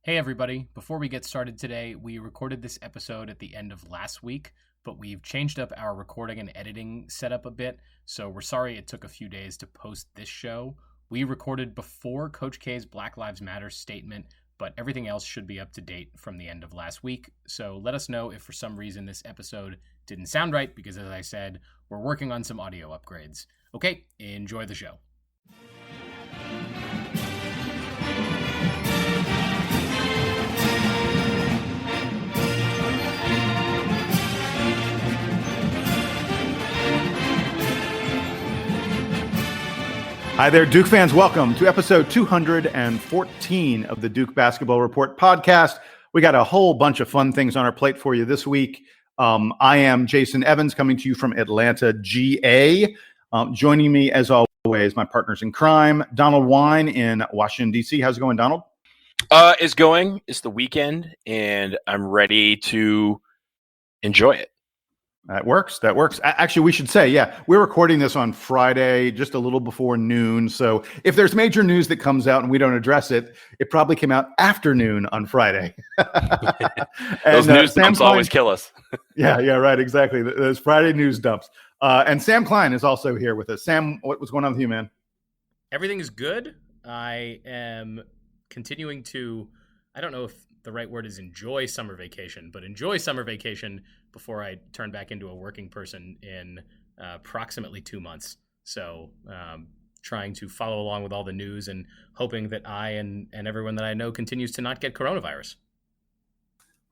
Hey everybody, before we get started today, we recorded this episode at the end of last week, but we've changed up our recording and editing setup a bit, so we're sorry it took a few days to post this show. We recorded before Coach K's Black Lives Matter statement, but everything else should be up to date from the end of last week, so let us know if for some reason this episode didn't sound right, because as I said, we're working on some audio upgrades. Okay, enjoy the show. Hi there, Duke fans. Welcome to episode 214 of the Duke Basketball Report podcast. We got a whole bunch of fun things on our plate for you this week. I am Jason Evans coming to you from Atlanta, GA. Joining me, as always, my partners in crime, Donald Wine in Washington, D.C. How's it going, Donald? It's the weekend, and I'm ready to enjoy it. That works. Actually, we should say, we're recording this on Friday, just a little before noon. So if there's major news that comes out and we don't address it, it probably came out afternoon on Friday. Those news dumps always kill us. Yeah, right, exactly. Those Friday news dumps. And Sam Klein is also here with us. Sam, what's going on with you, man? Everything is good. I am continuing to, I don't know if the right word is enjoy summer vacation, but enjoy summer vacation before I turn back into a working person in approximately 2 months. So trying to follow along with all the news and hoping that I and everyone that I know continues to not get coronavirus.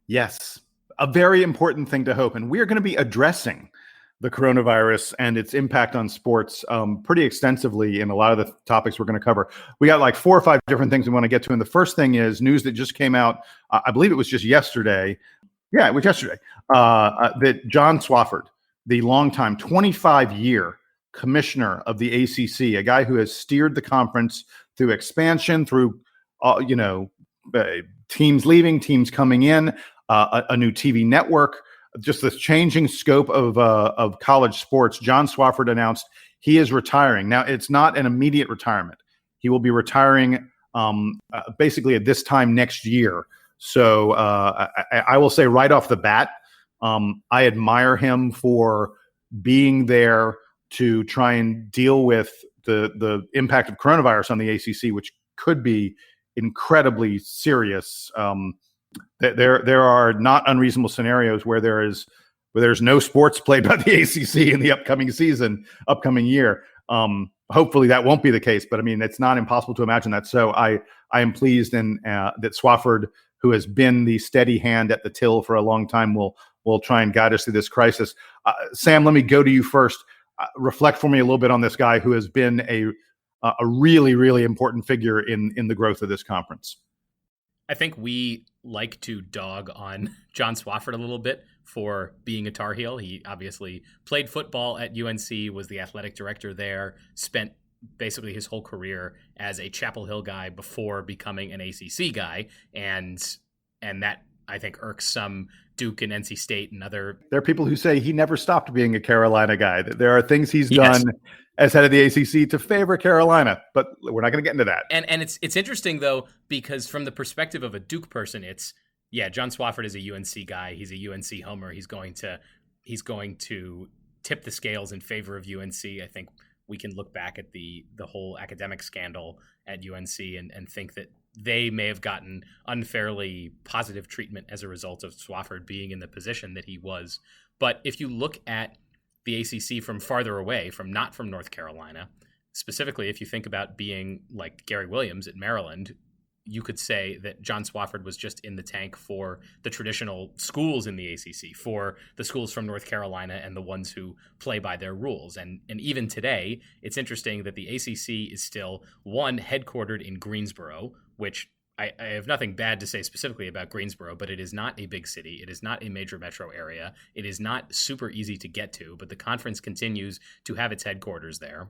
Yes, a very important thing to hope. And we are going to be addressing the coronavirus and its impact on sports pretty extensively in a lot of the topics we're going to cover. We got like 4 or 5 different things we want to get to. And the first thing is news that just came out. I believe it was just yesterday. Yeah, it was yesterday. That John Swofford, the longtime 25-year commissioner of the ACC, a guy who has steered the conference through expansion, through teams leaving, teams coming in, a new TV network, just the changing scope of college sports. John Swofford announced he is retiring. Now, it's not an immediate retirement. He will be retiring basically at this time next year. So I will say right off the bat, I admire him for being there to try and deal with the impact of coronavirus on the ACC, which could be incredibly serious. There are not unreasonable scenarios where there's no sports played by the ACC in the upcoming year. Hopefully that won't be the case, but I mean, it's not impossible to imagine that. So I am pleased that Swofford, who has been the steady hand at the till for a long time, will try and guide us through this crisis. Sam, let me go to you first. Reflect for me a little bit on this guy who has been a really, really important figure in the growth of this conference. I think we like to dog on John Swofford a little bit for being a Tar Heel. He obviously played football at UNC, was the athletic director there, spent basically his whole career as a Chapel Hill guy before becoming an ACC guy. And that, I think, irks some Duke and NC State and other. There are people who say he never stopped being a Carolina guy. There are things he's done as head of the ACC to favor Carolina, but we're not going to get into that. And it's interesting, though, because from the perspective of a Duke person, John Swofford is a UNC guy. He's a UNC homer. He's going to tip the scales in favor of UNC. I think we can look back at the whole academic scandal at UNC and think that they may have gotten unfairly positive treatment as a result of Swofford being in the position that he was. But if you look at the ACC from farther away, not from North Carolina, specifically if you think about being like Gary Williams at Maryland, you could say that John Swofford was just in the tank for the traditional schools in the ACC, for the schools from North Carolina and the ones who play by their rules. And even today, it's interesting that the ACC is still, one, headquartered in Greensboro, which I have nothing bad to say specifically about Greensboro, but it is not a big city. It is not a major metro area. It is not super easy to get to, but the conference continues to have its headquarters there.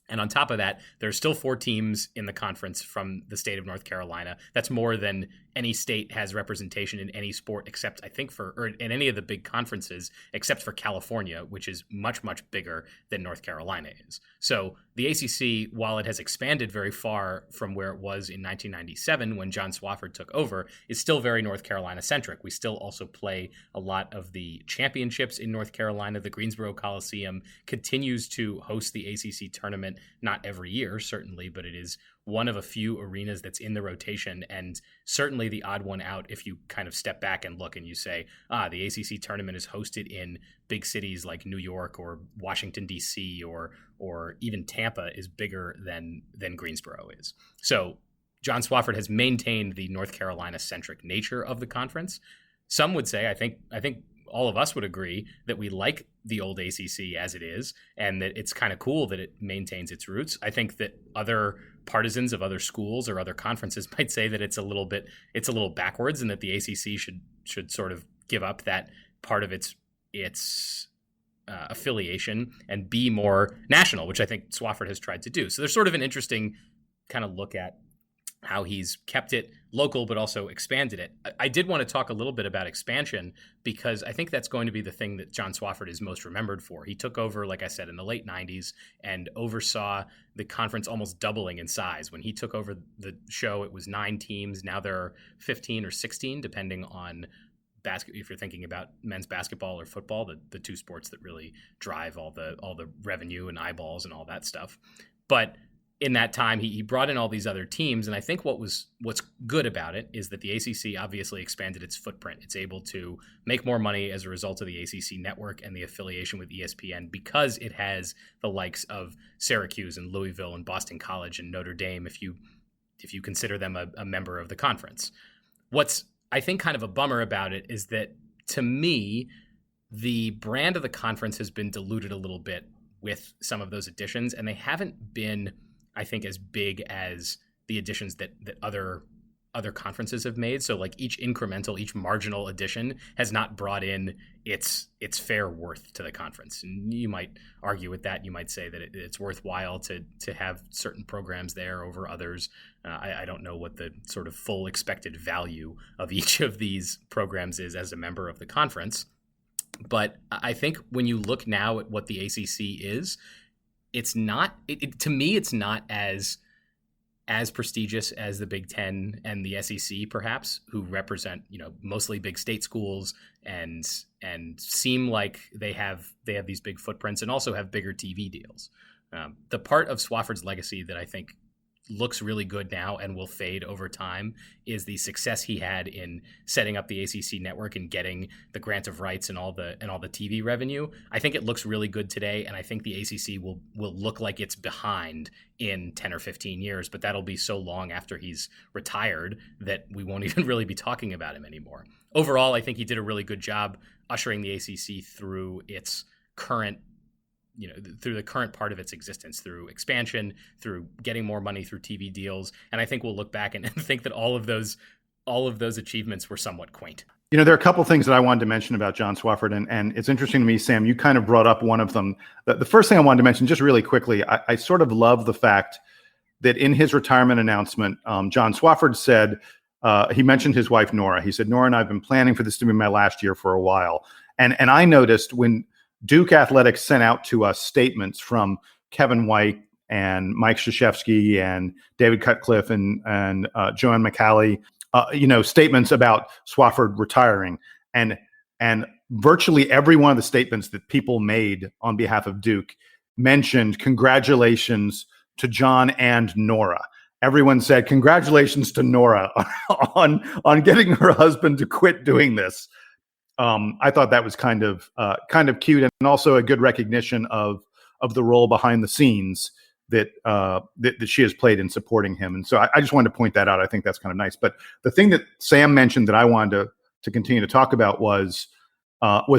And on top of that, there are still 4 teams in the conference from the state of North Carolina. That's more than any state has representation in any sport except, I think, or in any of the big conferences, except for California, which is much, much bigger than North Carolina is. So the ACC, while it has expanded very far from where it was in 1997 when John Swofford took over, is still very North Carolina centric. We still also play a lot of the championships in North Carolina. The Greensboro Coliseum continues to host the ACC tournament, not every year, certainly, but it is one of a few arenas that's in the rotation, and certainly the odd one out if you kind of step back and look and you say, the ACC tournament is hosted in big cities like New York or Washington, D.C., or even Tampa is bigger than Greensboro is. So John Swofford has maintained the North Carolina-centric nature of the conference. Some would say, I think all of us would agree that we like the old ACC as it is, and that it's kind of cool that it maintains its roots. I think that other partisans of other schools or other conferences might say that it's a little backwards, and that the ACC should sort of give up that part of its affiliation and be more national, which I think Swofford has tried to do. So there's sort of an interesting kind of look at how he's kept it local, but also expanded it. I did want to talk a little bit about expansion, because I think that's going to be the thing that John Swofford is most remembered for. He took over, like I said, in the late 90s and oversaw the conference almost doubling in size. When he took over the show, it was 9 teams. Now there are 15 or 16, depending on if you're thinking about men's basketball or football, the 2 sports that really drive all the revenue and eyeballs and all that stuff. But in that time, he brought in all these other teams, and I think what's good about it is that the ACC obviously expanded its footprint. It's able to make more money as a result of the ACC network and the affiliation with ESPN, because it has the likes of Syracuse and Louisville and Boston College and Notre Dame, if you consider them a member of the conference. What's, I think, kind of a bummer about it is that, to me, the brand of the conference has been diluted a little bit with some of those additions, and they haven't been, I think, as big as the additions that other conferences have made. So like each marginal addition has not brought in its fair worth to the conference. And you might argue with that. You might say that it's worthwhile to have certain programs there over others. I don't know what the sort of full expected value of each of these programs is as a member of the conference. But I think when you look now at what the ACC is, it's not, to me, it's not as prestigious as the Big Ten and the SEC, perhaps, who represent, mostly big state schools and seem like they have these big footprints and also have bigger TV deals. The part of Swofford's legacy that I think looks really good now and will fade over time is the success he had in setting up the ACC network and getting the grant of rights and all the TV revenue. I think it looks really good today, and I think the ACC will look like it's behind in 10 or 15 years, but that'll be so long after he's retired that we won't even really be talking about him anymore. Overall, I think he did a really good job ushering the ACC through its current through the current part of its existence, through expansion, through getting more money through TV deals. And I think we'll look back and think that all of those achievements were somewhat quaint. There are a couple things that I wanted to mention about John Swofford, and it's interesting to me, Sam, you kind of brought up one of them. The first thing I wanted to mention, just really quickly, I sort of love the fact that in his retirement announcement, John Swofford said, he mentioned his wife, Nora. He said, Nora and I have been planning for this to be my last year for a while. And I noticed when Duke Athletics sent out to us statements from Kevin White and Mike Krzyzewski and David Cutcliffe and Joanne McCallie, statements about Swofford retiring. And virtually every one of the statements that people made on behalf of Duke mentioned congratulations to John and Nora. Everyone said congratulations to Nora on getting her husband to quit doing this. I thought that was kind of cute, and also a good recognition of the role behind the scenes that she has played in supporting him. And so I just wanted to point that out. I think that's kind of nice. But the thing that Sam mentioned that I wanted to continue to talk about was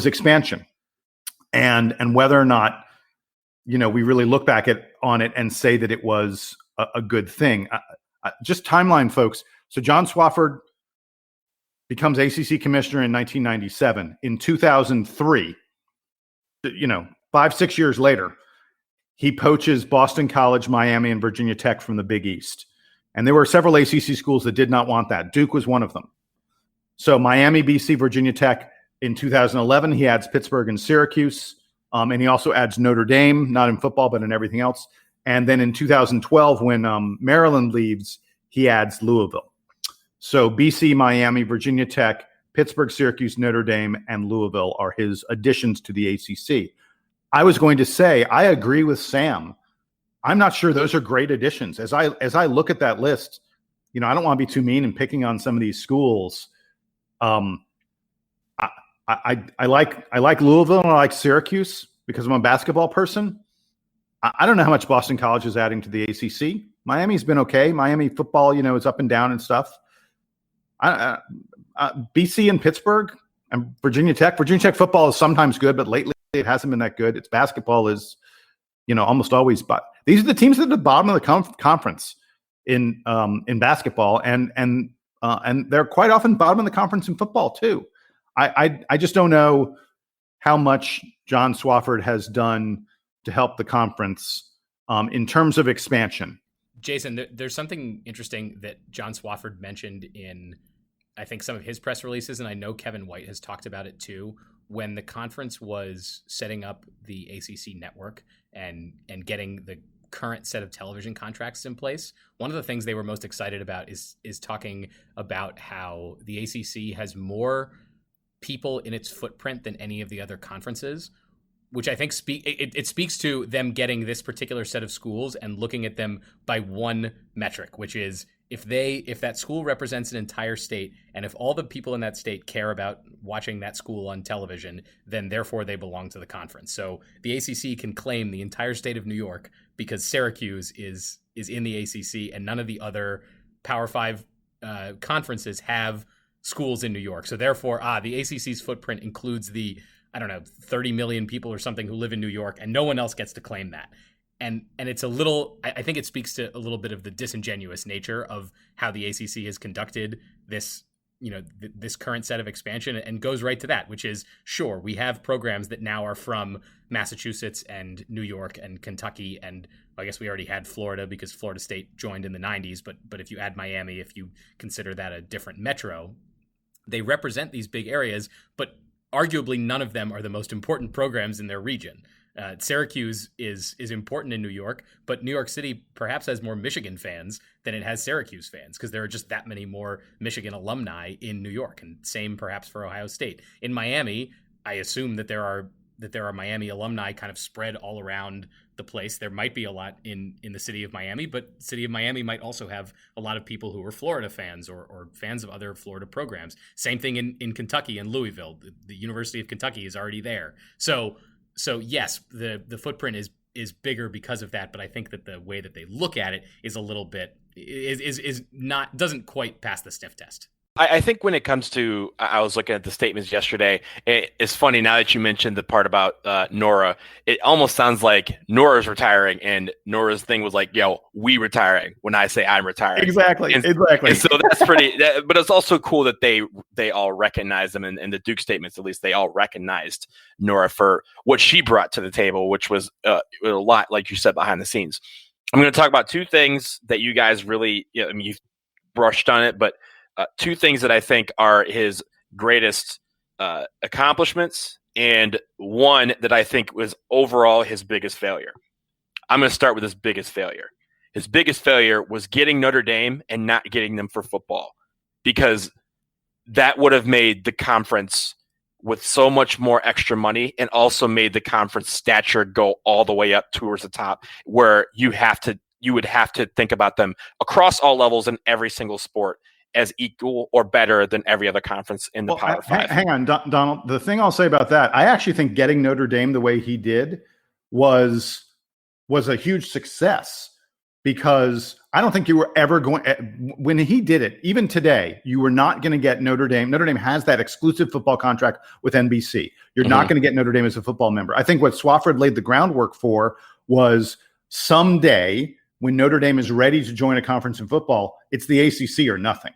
expansion, and whether or not we really look back on it and say that it was a good thing. Just timeline, folks. So John Swofford becomes ACC commissioner in 1997. In 2003, 5-6 years later, he poaches Boston College, Miami, and Virginia Tech from the Big East. And there were several ACC schools that did not want that. Duke was one of them. So Miami, BC, Virginia Tech. In 2011, he adds Pittsburgh and Syracuse. And he also adds Notre Dame, not in football, but in everything else. And then in 2012, when Maryland leaves, he adds Louisville. So BC, Miami, Virginia Tech, Pittsburgh, Syracuse, Notre Dame, and Louisville are his additions to the ACC. I was going to say, I agree with Sam. I'm not sure those are great additions. As I look at that list, I don't want to be too mean and picking on some of these schools. I like Louisville and I like Syracuse because I'm a basketball person. I don't know how much Boston College is adding to the ACC. Miami's been okay. Miami football, is up and down and stuff. BC and Pittsburgh and Virginia Tech. Virginia Tech football is sometimes good, but lately it hasn't been that good. Its basketball is, almost always. But these are the teams at the bottom of the conference in basketball, and they're quite often bottom of the conference in football too. I just don't know how much John Swofford has done to help the conference in terms of expansion. Jason, there's something interesting that John Swofford mentioned in, I think, some of his press releases, and I know Kevin White has talked about it too. When the conference was setting up the ACC network and getting the current set of television contracts in place, one of the things they were most excited about is talking about how the ACC has more people in its footprint than any of the other conferences, which I think it speaks to them getting this particular set of schools and looking at them by one metric, which is if that school represents an entire state, and if all the people in that state care about watching that school on television, then therefore they belong to the conference. So the ACC can claim the entire state of New York because Syracuse is in the ACC, and none of the other Power Five conferences have schools in New York. So therefore, the ACC's footprint includes the 30 million people or something who live in New York, and no one else gets to claim that. And it's a little, I think it speaks to a little bit of the disingenuous nature of how the ACC has conducted this, this current set of expansion, and goes right to that, which is, sure, we have programs that now are from Massachusetts and New York and Kentucky, and I guess we already had Florida because Florida State joined in the 90s, but if you add Miami, if you consider that a different metro, they represent these big areas, but arguably none of them are the most important programs in their region. Syracuse is important in New York, but New York City perhaps has more Michigan fans than it has Syracuse fans because there are just that many more Michigan alumni in New York, and same perhaps for Ohio State. In Miami, I assume that there are Miami alumni kind of spread all around the place. There might be a lot in the city of Miami, but city of Miami might also have a lot of people who are Florida fans or fans of other Florida programs. Same thing in Kentucky and Louisville. The University of Kentucky is already there. So yes, the footprint is bigger because of that, but I think that the way that they look at it is a little bit doesn't quite pass the sniff test. I think when it comes to, I was looking at the statements yesterday. It's funny now that you mentioned the part about Nora. It almost sounds like Nora's retiring, and Nora's thing was like, "Yo, we retiring." When I say I'm retiring, exactly. And so that's pretty. But it's also cool that they all recognize them, and the Duke statements, at least, they all recognized Nora for what she brought to the table, which was a lot, like you said, behind the scenes. I'm going to talk about two things that you guys really, you've brushed on it, but. Two things that I think are his greatest accomplishments, and one that I think was overall his biggest failure. I'm going to start with his biggest failure. His biggest failure was getting Notre Dame and not getting them for football, because that would have made the conference with so much more extra money, and also made the conference stature go all the way up towards the top, where you would have to think about them across all levels in every single sport as equal or better than every other conference in the Power Five. Hang on, Donald. The thing I'll say about that, I actually think getting Notre Dame the way he did was a huge success, because I don't think you were ever going, when he did it, even today, you were not going to get Notre Dame. Notre Dame has that exclusive football contract with NBC. You're not going to get Notre Dame as a football member. I think what Swofford laid the groundwork for was someday when Notre Dame is ready to join a conference in football, it's the ACC or nothing.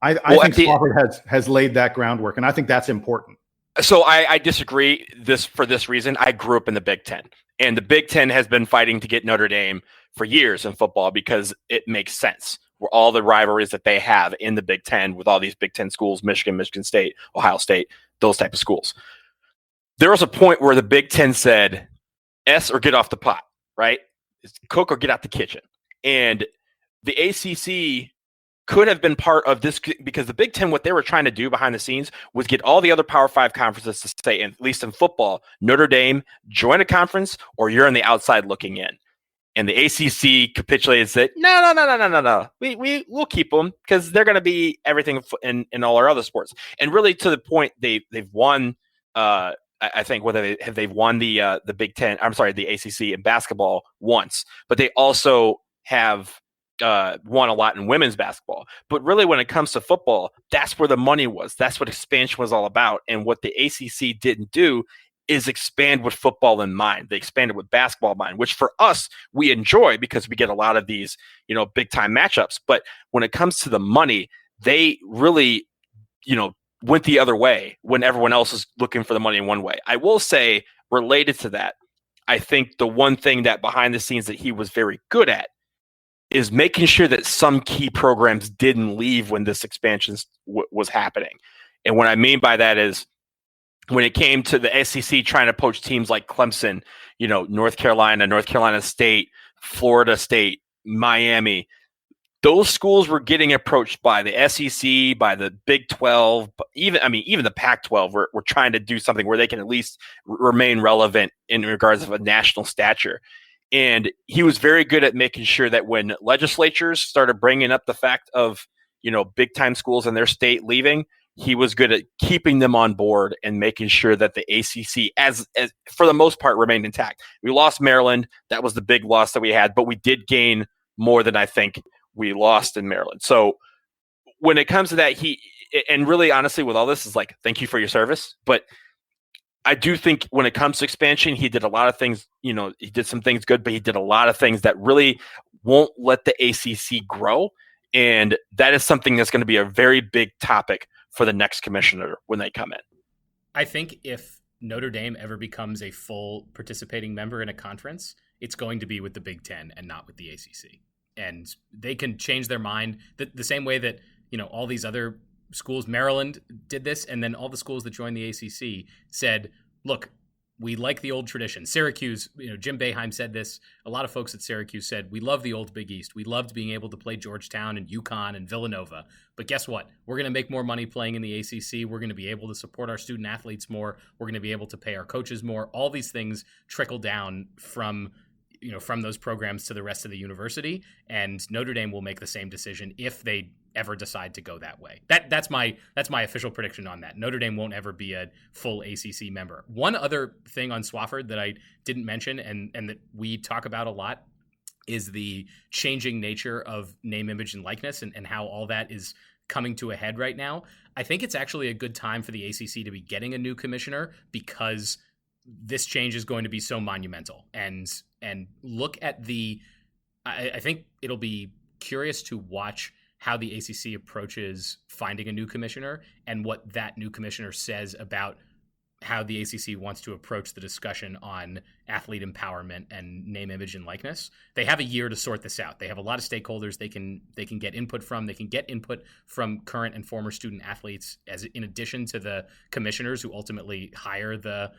I think Swofford has laid that groundwork, and I think that's important. So I disagree for this reason. I grew up in the Big Ten, And the Big Ten has been fighting to get Notre Dame for years in football because it makes sense. Where all the rivalries that they have in the Big Ten with all these Big Ten schools, Michigan, Michigan State, Ohio State, those type of schools. There was a point where the Big Ten said, S or get off the pot, right? It's cook or get out the kitchen. And the ACC could have been part of this because the Big Ten, what they were trying to do behind the scenes was get all the other Power 5 conferences to say, at least in football, Notre Dame, join a conference or you're on the outside looking in. And the ACC capitulated and said, no. We'll keep them because they're going to be everything in all our other sports. And really to the point, they've won, I think whether they've won the Big Ten, I'm sorry, the ACC in basketball once, but they also have won a lot in women's basketball. But really when it comes to football, that's where the money was. That's what expansion was all about. And what the ACC didn't do is expand with football in mind. They expanded with basketball in mind, which for us, we enjoy because we get a lot of these, big time matchups. But when it comes to the money, they really, went the other way when everyone else is looking for the money in one way. I will say, related to that, I think the one thing that behind the scenes that he was very good at is making sure that some key programs didn't leave when this expansion was happening. And what I mean by that is when it came to the SEC trying to poach teams like Clemson, North Carolina State, Florida State, Miami, those schools were getting approached by the SEC, by the Big 12, even the Pac-12 were trying to do something where they can at least remain relevant in regards of a national stature. And he was very good at making sure that when legislatures started bringing up the fact of, big time schools in their state leaving, he was good at keeping them on board and making sure that the ACC, as for the most part, remained intact. We lost Maryland. That was the big loss that we had, but we did gain more than I think we lost in Maryland. So when it comes to that, and really honestly with all this is like, thank you for your service. But I do think when it comes to expansion, he did a lot of things, he did some things good, but he did a lot of things that really won't let the ACC grow. And that is something that's going to be a very big topic for the next commissioner when they come in. I think if Notre Dame ever becomes a full participating member in a conference, it's going to be with the Big Ten and not with the ACC. And they can change their mind the same way that, all these other schools, Maryland did this, and then all the schools that joined the ACC said, look, we like the old tradition. Syracuse, Jim Boeheim said this. A lot of folks at Syracuse said, we love the old Big East. We loved being able to play Georgetown and UConn and Villanova. But guess what? We're going to make more money playing in the ACC. We're going to be able to support our student athletes more. We're going to be able to pay our coaches more. All these things trickle down from those programs to the rest of the university. And Notre Dame will make the same decision if they ever decide to go that way. That's my official prediction on that. Notre Dame won't ever be a full ACC member. One other thing on Swofford that I didn't mention and that we talk about a lot is the changing nature of name, image, and likeness and how all that is coming to a head right now. I think it's actually a good time for the ACC to be getting a new commissioner because this change is going to be so monumental. And look at I think it'll be curious to watch how the ACC approaches finding a new commissioner and what that new commissioner says about how the ACC wants to approach the discussion on athlete empowerment and name, image, and likeness. They have a year to sort this out. They have a lot of stakeholders they can get input from. They can get input from current and former student athletes as in addition to the commissioners who ultimately hire the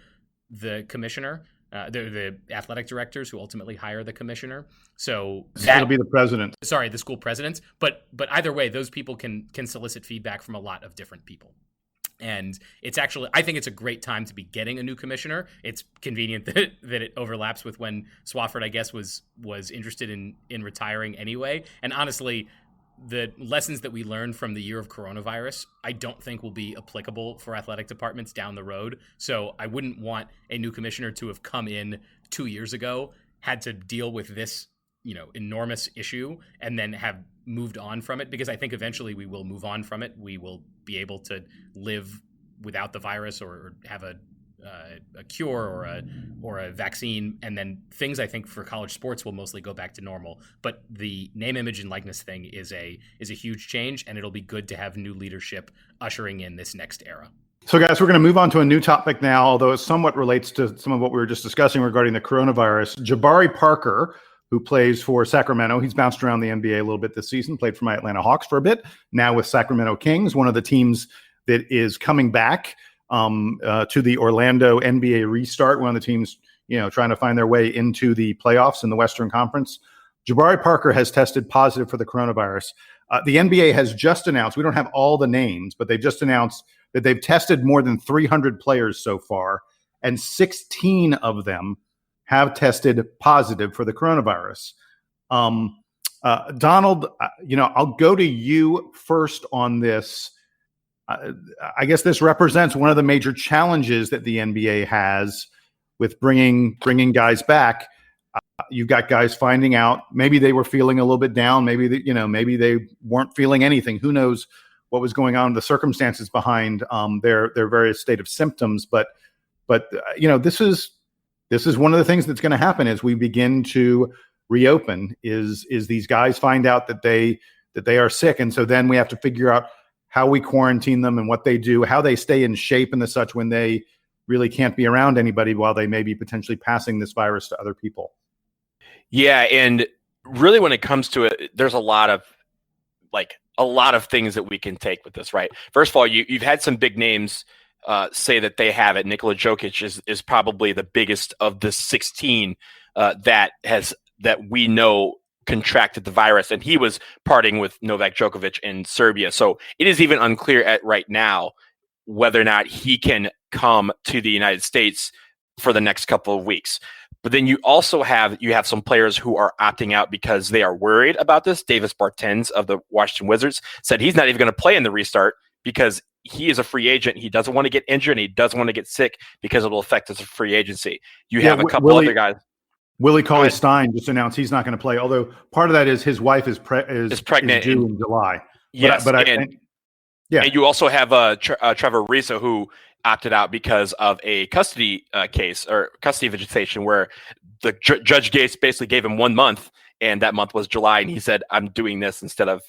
commissioner. The athletic directors who ultimately hire the commissioner. So that'll be the president. Sorry, the school presidents. But either way, those people can solicit feedback from a lot of different people. And it's actually, I think it's a great time to be getting a new commissioner. It's convenient that it overlaps with when Swofford, I guess, was interested in retiring anyway. And honestly, the lessons that we learned from the year of coronavirus, I don't think will be applicable for athletic departments down the road. So I wouldn't want a new commissioner to have come in 2 years ago, had to deal with this, enormous issue and then have moved on from it, because I think eventually we will move on from it. We will be able to live without the virus or have a cure or a vaccine, and then things I think for college sports will mostly go back to normal. But the name, image, and likeness thing is a huge change, and it'll be good to have new leadership ushering in this next era. So, guys, we're going to move on to a new topic now, although it somewhat relates to some of what we were just discussing regarding the coronavirus. Jabari Parker, who plays for Sacramento, he's bounced around the NBA a little bit this season, played for my Atlanta Hawks for a bit, now with Sacramento Kings, one of the teams that is coming back to the Orlando NBA restart, one of the teams, trying to find their way into the playoffs in the Western Conference. Jabari Parker has tested positive for the coronavirus. The NBA has just announced, we don't have all the names, but they've just announced that they've tested more than 300 players so far, and 16 of them have tested positive for the coronavirus. Donald, I'll go to you first on this. I guess this represents one of the major challenges that the NBA has with bringing guys back. You've got guys finding out maybe they were feeling a little bit down, maybe they weren't feeling anything. Who knows what was going on, the circumstances behind their various state of symptoms. But this is one of the things that's going to happen as we begin to reopen. Is these guys find out that they are sick, and so then we have to figure out how we quarantine them and what they do, how they stay in shape and the such when they really can't be around anybody while they may be potentially passing this virus to other people. Yeah, and really, when it comes to it, there's a lot of things that we can take with this, right? First of all, you've had some big names say that they have it. Nikola Jokic is probably the biggest of the 16 that we know contracted the virus, and he was partying with Novak Djokovic in Serbia. So it is even unclear right now whether or not he can come to the United States for the next couple of weeks. But then you also have some players who are opting out because they are worried about this. Davis Bertans of the Washington Wizards said he's not even going to play in the restart because he is a free agent. He doesn't want to get injured, and he doesn't want to get sick because it will affect his free agency. You have a couple other guys. Willie Cauley-Stein just announced he's not going to play, although part of that is his wife is pregnant due in July. Yes, and you also have Trevor Ariza, who opted out because of a custody case or custody visitation where the judge basically gave him 1 month, and that month was July, and he said, I'm doing this instead of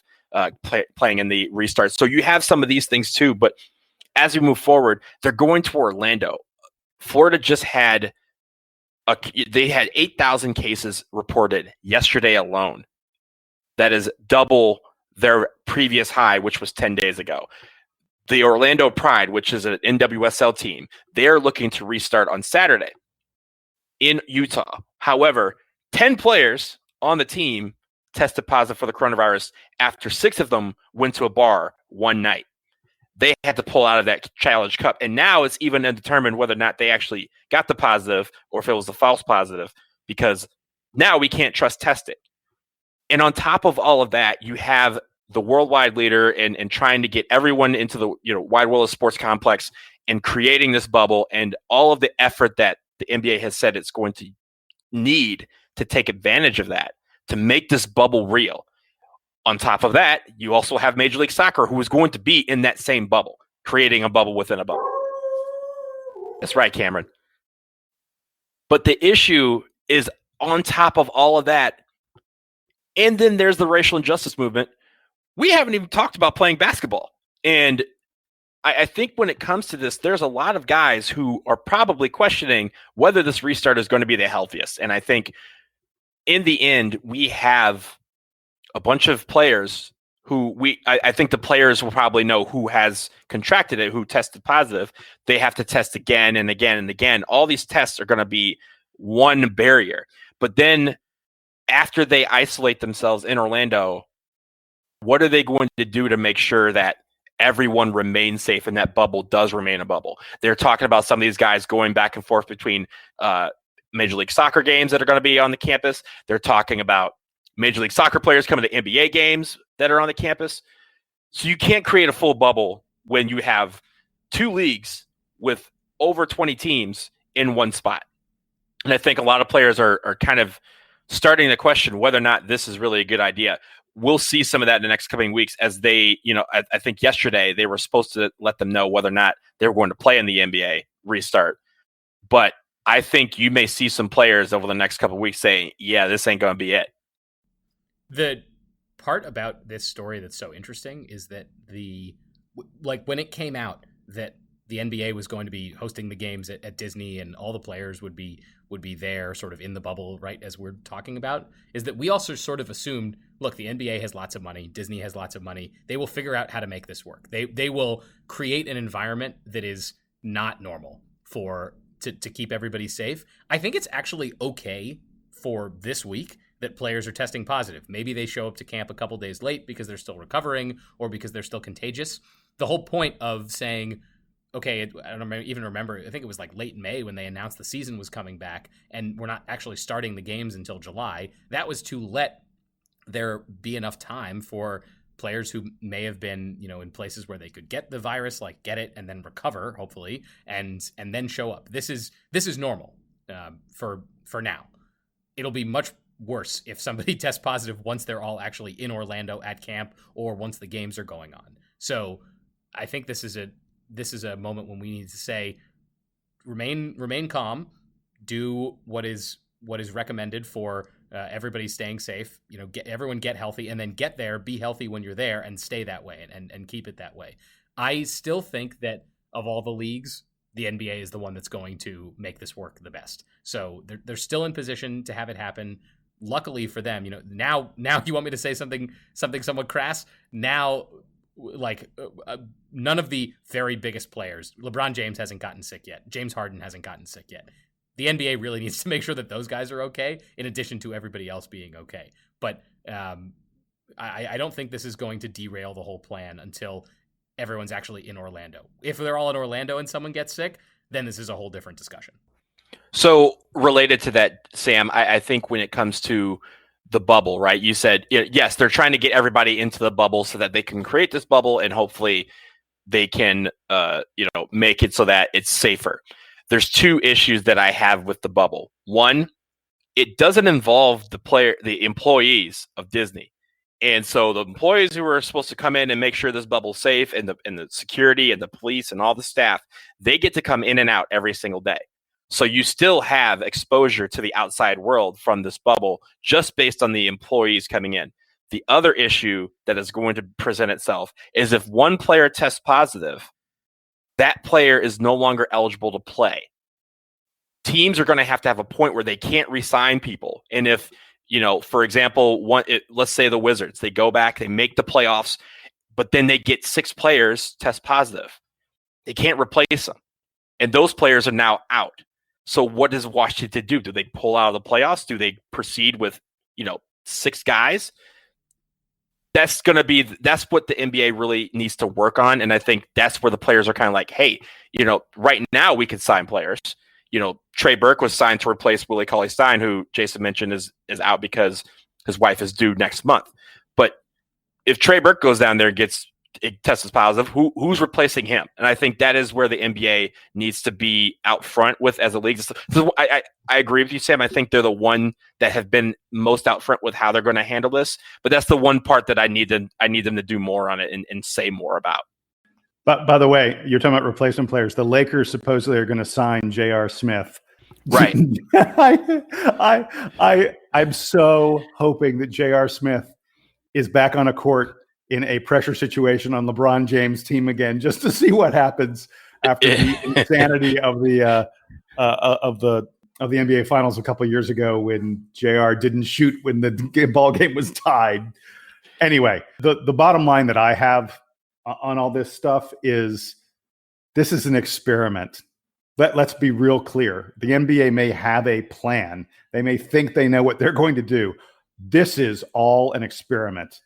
playing in the restart. So you have some of these things too, but as we move forward, they're going to Orlando. Florida just had 8,000 cases reported yesterday alone. That is double their previous high, which was 10 days ago. The Orlando Pride, which is an NWSL team, they're looking to restart on Saturday in Utah. However, 10 players on the team tested positive for the coronavirus after 6 of them went to a bar one night. They had to pull out of that Challenge Cup, and now it's even undetermined whether or not they actually got the positive or if it was a false positive, because now we can't trust testing. And on top of all of that, you have the worldwide leader and trying to get everyone into the wide world of sports complex and creating this bubble and all of the effort that the NBA has said it's going to need to take advantage of that to make this bubble real. On top of that, you also have Major League Soccer, who is going to be in that same bubble, creating a bubble within a bubble. That's right, Cameron. But the issue is on top of all of that, and then there's the racial injustice movement. We haven't even talked about playing basketball. And I think when it comes to this, there's a lot of guys who are probably questioning whether this restart is going to be the healthiest. And I think in the end, we have a bunch of players who I think the players will probably know who has contracted it, who tested positive. They have to test again and again and again. All these tests are going to be one barrier. But then after they isolate themselves in Orlando, what are they going to do to make sure that everyone remains safe and that bubble does remain a bubble? They're talking about some of these guys going back and forth between Major League Soccer games that are going to be on the campus. They're talking about Major League Soccer players coming to NBA games that are on the campus. So you can't create a full bubble when you have 2 leagues with over 20 teams in one spot. And I think a lot of players are kind of starting to question whether or not this is really a good idea. We'll see some of that in the next coming weeks as they, I think yesterday they were supposed to let them know whether or not they were going to play in the NBA restart. But I think you may see some players over the next couple of weeks saying, yeah, this ain't going to be it. The part about this story that's so interesting is that when it came out that the NBA was going to be hosting the games at Disney and all the players would be there sort of in the bubble, right, as we're talking about, is that we also sort of assumed, look, the NBA has lots of money, Disney has lots of money, they will figure out how to make this work. They will create an environment that is not normal to keep everybody safe. I think it's actually okay for this week that players are testing positive. Maybe they show up to camp a couple days late because they're still recovering or because they're still contagious. The whole point of saying, okay, I don't even remember, I think it was like late May when they announced the season was coming back and we're not actually starting the games until July. That was to let there be enough time for players who may have been, in places where they could get the virus, like get it and then recover, hopefully, and then show up. This is normal for now. It'll be much worse if somebody tests positive once they're all actually in Orlando at camp or once the games are going on. So I think this is a moment when we need to say, remain calm, do what is recommended for everybody staying safe, everyone get healthy, and then get there, be healthy when you're there, and stay that way and keep it that way. I still think that of all the leagues, the NBA is the one that's going to make this work the best. So they're still in position to have it happen. Luckily for them, now you want me to say something somewhat crass? Now, none of the very biggest players, LeBron James hasn't gotten sick yet. James Harden hasn't gotten sick yet. The NBA really needs to make sure that those guys are okay, in addition to everybody else being okay. But I don't think this is going to derail the whole plan until everyone's actually in Orlando. If they're all in Orlando and someone gets sick, then this is a whole different discussion. So related to that, Sam, I think when it comes to the bubble, right? You said, yes, they're trying to get everybody into the bubble so that they can create this bubble and hopefully they can, make it so that it's safer. There's two issues that I have with the bubble. One, it doesn't involve the employees of Disney. And so the employees who are supposed to come in and make sure this bubble's safe and the security and the police and all the staff, they get to come in and out every single day. So you still have exposure to the outside world from this bubble just based on the employees coming in. The other issue that is going to present itself is if one player tests positive, that player is no longer eligible to play. Teams are going to have a point where they can't re-sign people. And if, for example, let's say the Wizards, they go back, they make the playoffs, but then they get 6 players test positive. They can't replace them. And those players are now out. So what does Washington do? Do they pull out of the playoffs? Do they proceed with, 6 guys? That's what the NBA really needs to work on. And I think that's where the players are kind of like, hey, right now we could sign players. Trey Burke was signed to replace Willie Cauley-Stein, who Jason mentioned is out because his wife is due next month. But if Trey Burke goes down there and tests positive, who's replacing him? And I think that is where the NBA needs to be out front with as a league. So I agree with you, Sam. I think they're the one that have been most out front with how they're going to handle this. But that's the one part that I need them to do more on it and say more about. But by the way, you're talking about replacement players. The Lakers supposedly are going to sign J.R. Smith. Right. I'm so hoping that J.R. Smith is back on a court in a pressure situation on LeBron James' team again, just to see what happens after the insanity of the NBA Finals a couple of years ago when JR didn't shoot when the ball game was tied. Anyway, the bottom line that I have on all this stuff is this is an experiment. Let's be real clear. The NBA may have a plan. They may think they know what they're going to do. This is all an experiment.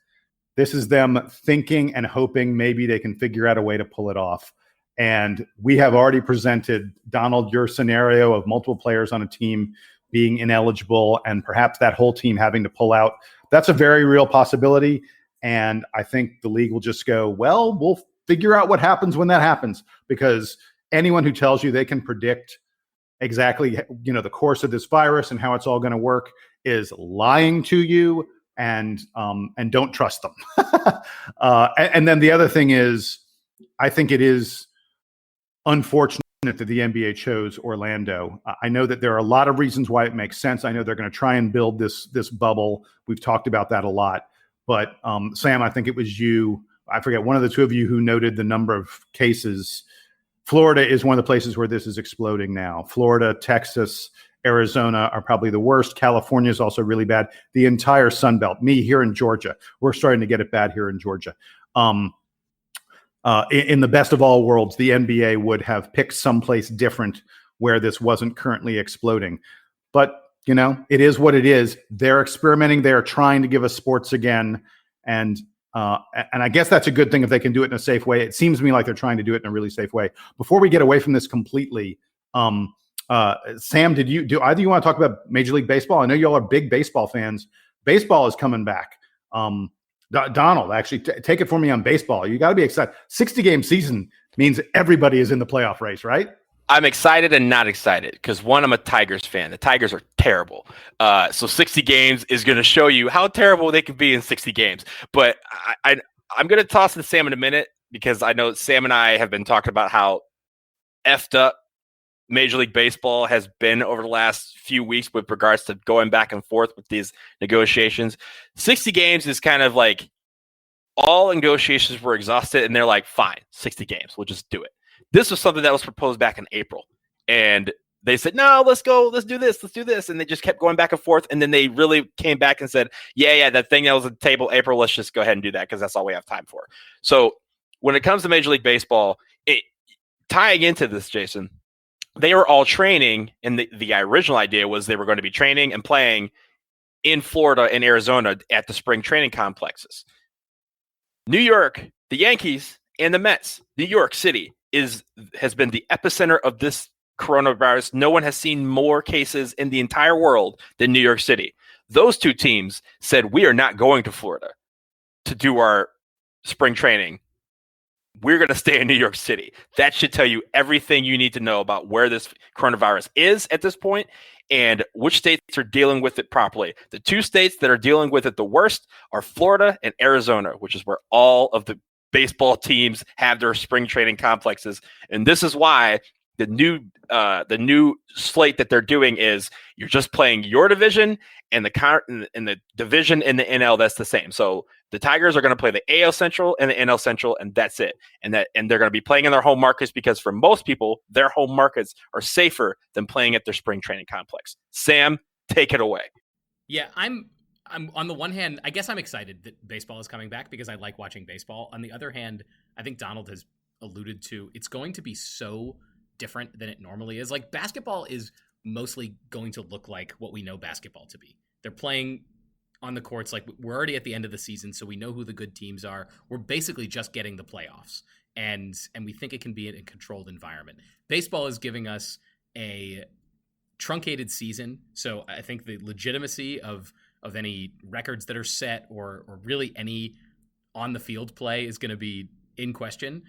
This is them thinking and hoping maybe they can figure out a way to pull it off. And we have already presented, Donald, your scenario of multiple players on a team being ineligible and perhaps that whole team having to pull out. That's a very real possibility. And I think the league will just go, well, we'll figure out what happens when that happens, because anyone who tells you they can predict exactly, the course of this virus and how it's all going to work is lying to you, and don't trust them. And then the other thing is, I think it is unfortunate that the NBA chose Orlando. I know that there are a lot of reasons why it makes sense. I know they're going to try and build this bubble. We've talked about that a lot. But Sam, I think it was you, I forget, one of the two of you who noted the number of cases Florida is one of the places where this is exploding now. Florida, Texas, Arizona are probably the worst. California is also really bad. The entire Sun Belt, me here in Georgia, we're starting to get it bad here in Georgia. In the best of all worlds, the NBA would have picked someplace different where this wasn't currently exploding. But, it is what it is. They're experimenting. They are trying to give us sports again. And I guess that's a good thing if they can do it in a safe way. It seems to me like they're trying to do it in a really safe way. Before we get away from this completely, Sam, do either of you want to talk about Major League Baseball? I know you all are big baseball fans. Baseball is coming back. Donald, actually, take it for me on baseball. You got to be excited. 60-game season means everybody is in the playoff race, right? I'm excited and not excited because, one, I'm a Tigers fan. The Tigers are terrible. So 60 games is going to show you how terrible they can be in 60 games. But I'm going to toss to Sam in a minute because I know Sam and I have been talking about how effed up Major League Baseball has been over the last few weeks with regards to going back and forth with these negotiations. 60 games is kind of like all negotiations were exhausted, and they're like, fine, 60 games. We'll just do it. This was something that was proposed back in April. And they said, no, let's go. Let's do this. And they just kept going back and forth. And then they really came back and said, yeah, that thing that was at the table April, let's just go ahead and do that because that's all we have time for. So when it comes to Major League Baseball, tying into this, Jason, they were all training. And the original idea was they were going to be training and playing in Florida and Arizona at the spring training complexes. New York, the Yankees, and the Mets, New York City, has been the epicenter of this coronavirus. No one has seen more cases in the entire world than New York City. Those two teams said, we are not going to Florida to do our spring training. We're going to stay in New York City. That should tell you everything you need to know about where this coronavirus is at this point and which states are dealing with it properly. The two states that are dealing with it the worst are Florida and Arizona, which is where all of the baseball teams have their spring training complexes. And this is why the new slate that they're doing is you're just playing your division and the division in the NL that's the same. So the Tigers are going to play the AL Central and the NL Central, and that's it. And they're going to be playing in their home markets because for most people, their home markets are safer than playing at their spring training complex. Sam, take it away. Yeah, I'm on the one hand, I guess I'm excited that baseball is coming back because I like watching baseball. On the other hand, I think Donald has alluded to it's going to be so different than it normally is. Like basketball is mostly going to look like what we know basketball to be. They're playing on the courts like we're already at the end of the season, so we know who the good teams are. We're basically just getting the playoffs, and we think it can be in a controlled environment. Baseball is giving us a truncated season, so I think the legitimacy of any records that are set or really any on the field play is going to be in question.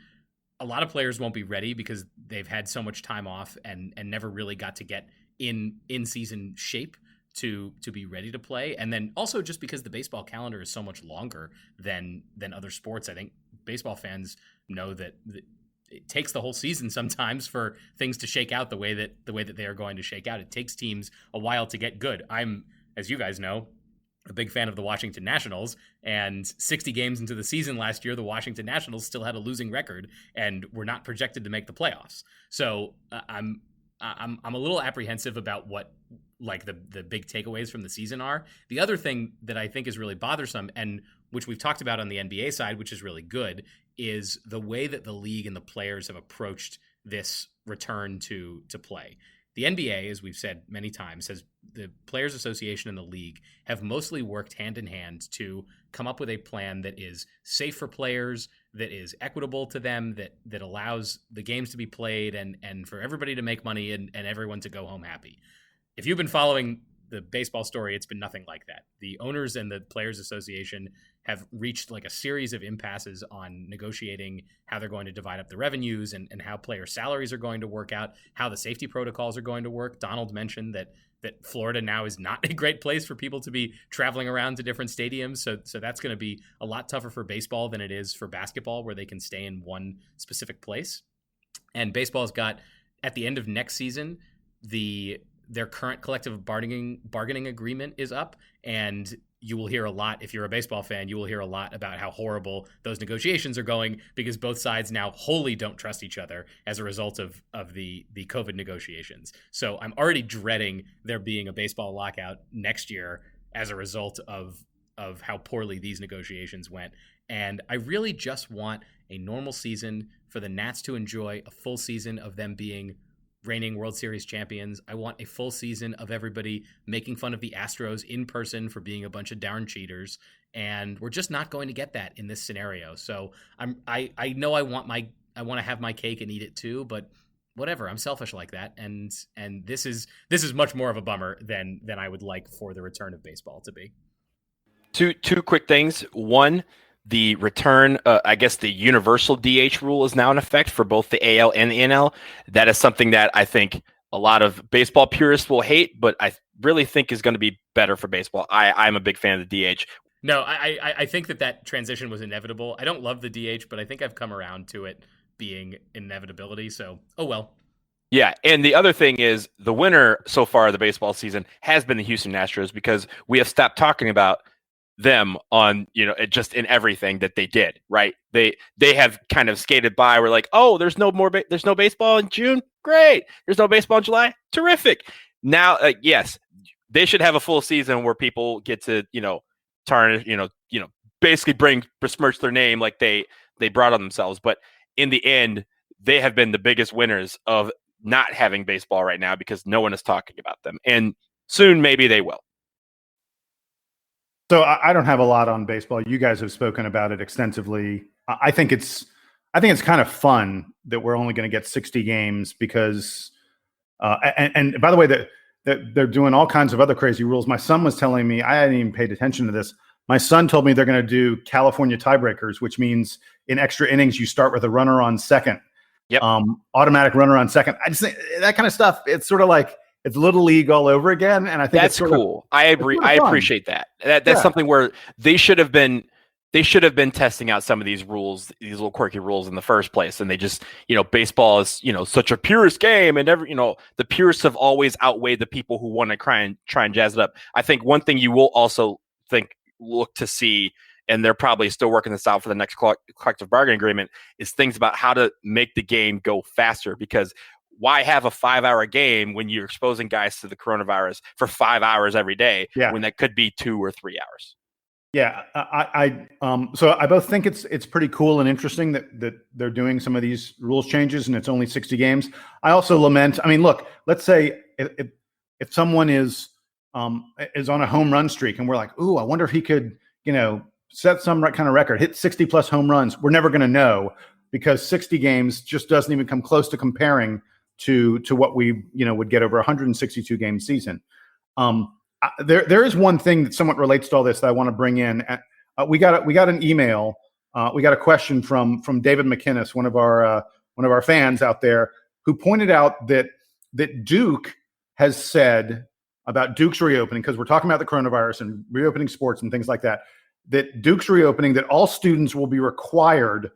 A lot of players won't be ready because they've had so much time off and never really got to get in season shape to be ready to play. And then also just because the baseball calendar is so much longer than other sports, I think baseball fans know that it takes the whole season sometimes for things to shake out the way that they are going to shake out. It takes teams a while to get good. I'm, as you guys know, a big fan of the Washington Nationals, and 60 games into the season last year, the Washington Nationals still had a losing record and were not projected to make the playoffs. So I'm a little apprehensive about what like the big takeaways from the season are. The other thing that I think is really bothersome, and which we've talked about on the NBA side, which is really good, is the way that the league and the players have approached this return to play. The NBA, as we've said many times, has the Players Association and the league have mostly worked hand in hand to come up with a plan that is safe for players, that is equitable to them, that allows the games to be played and for everybody to make money and everyone to go home happy. If you've been following the baseball story, it's been nothing like that. The owners and the Players Association have reached like a series of impasses on negotiating how they're going to divide up the revenues and how player salaries are going to work out, how the safety protocols are going to work. Donald mentioned that Florida now is not a great place for people to be traveling around to different stadiums. So that's going to be a lot tougher for baseball than it is for basketball, where they can stay in one specific place. And baseball's got, at the end of next season, their current collective bargaining agreement is up, and you will hear a lot, if you're a baseball fan, you will hear a lot about how horrible those negotiations are going because both sides now wholly don't trust each other as a result of the COVID negotiations. So I'm already dreading there being a baseball lockout next year as a result of how poorly these negotiations went. And I really just want a normal season for the Nats to enjoy a full season of them being reigning World Series champions. I want a full season of everybody making fun of the Astros in person for being a bunch of darn cheaters. And we're just not going to get that in this scenario. So I know I want to have my cake and eat it too, but whatever, I'm selfish like that. And this is much more of a bummer than I would like for the return of baseball to be. Two quick things. One, the return, I guess the universal DH rule is now in effect for both the AL and the NL. That is something that I think a lot of baseball purists will hate, but I really think is going to be better for baseball. I'm a big fan of the DH. No, I think that transition was inevitable. I don't love the DH, but I think I've come around to it being inevitability. So, oh well. Yeah, and the other thing is the winner so far of the baseball season has been the Houston Astros because we have stopped talking about them on, just in everything that they did, right? They have kind of skated by. We're like, oh, there's no baseball in June. Great. There's no baseball in July. Terrific. Now, yes, they should have a full season where people get to, tarnish, basically besmirch their name like they brought on themselves. But in the end, they have been the biggest winners of not having baseball right now because no one is talking about them. And soon maybe they will. So I don't have a lot on baseball. You guys have spoken about it extensively. I think it's kind of fun that we're only going to get 60 games because, and by the way, that they're doing all kinds of other crazy rules. My son was telling me, I hadn't even paid attention to this. My son told me they're going to do California tiebreakers, which means in extra innings you start with a runner on second. Yep. Automatic runner on second. I just think that kind of stuff. It's sort of like. It's Little League all over again, and I think that's cool. I agree. I appreciate that. That's something where they should have been testing out some of these rules, these little quirky rules in the first place. And they just, baseball is, such a purist game, and the purists have always outweighed the people who want to try and jazz it up. I think one thing you will also look to see, and they're probably still working this out for the next collective bargaining agreement, is things about how to make the game go faster, because why have a 5-hour game when you're exposing guys to the coronavirus for 5 hours every day when that could be 2 or 3 hours? Yeah, so I both think it's pretty cool and interesting that they're doing some of these rules changes and it's only 60 games. I also lament. I mean, look, let's say if someone is on a home run streak and we're like, ooh, I wonder if he could, set some kind of record, hit 60 plus home runs. We're never going to know because 60 games just doesn't even come close to comparing to what we would get over a 162 game season. There is one thing that somewhat relates to all this that I want to bring in. We got an email. We got a question from David McInnes, one of our fans out there, who pointed out that Duke has said about Duke's reopening, because we're talking about the coronavirus and reopening sports and things like that. That Duke's reopening, that all students will be required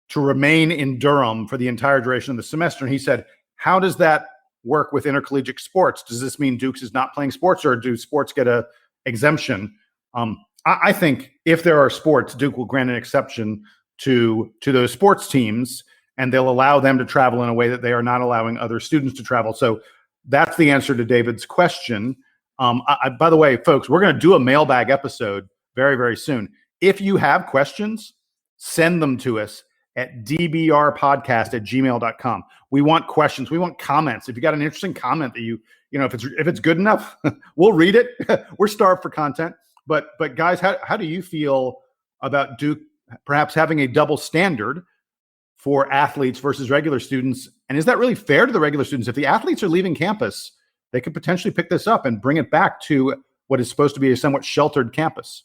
to remain in Durham for the entire duration of the semester. And he said, how does that work with intercollegiate sports? Does this mean Duke's is not playing sports, or do sports get a exemption? I think if there are sports, Duke will grant an exception to those sports teams, and they'll allow them to travel in a way that they are not allowing other students to travel. So that's the answer to David's question. By the way, folks, we're going to do a mailbag episode very, very soon. If you have questions, send them to us at dbrpodcast@gmail.com. We want questions. We want comments. If you got an interesting comment that if it's good enough, we'll read it. We're starved for content. But guys, how do you feel about Duke perhaps having a double standard for athletes versus regular students? And is that really fair to the regular students? If the athletes are leaving campus, they could potentially pick this up and bring it back to what is supposed to be a somewhat sheltered campus.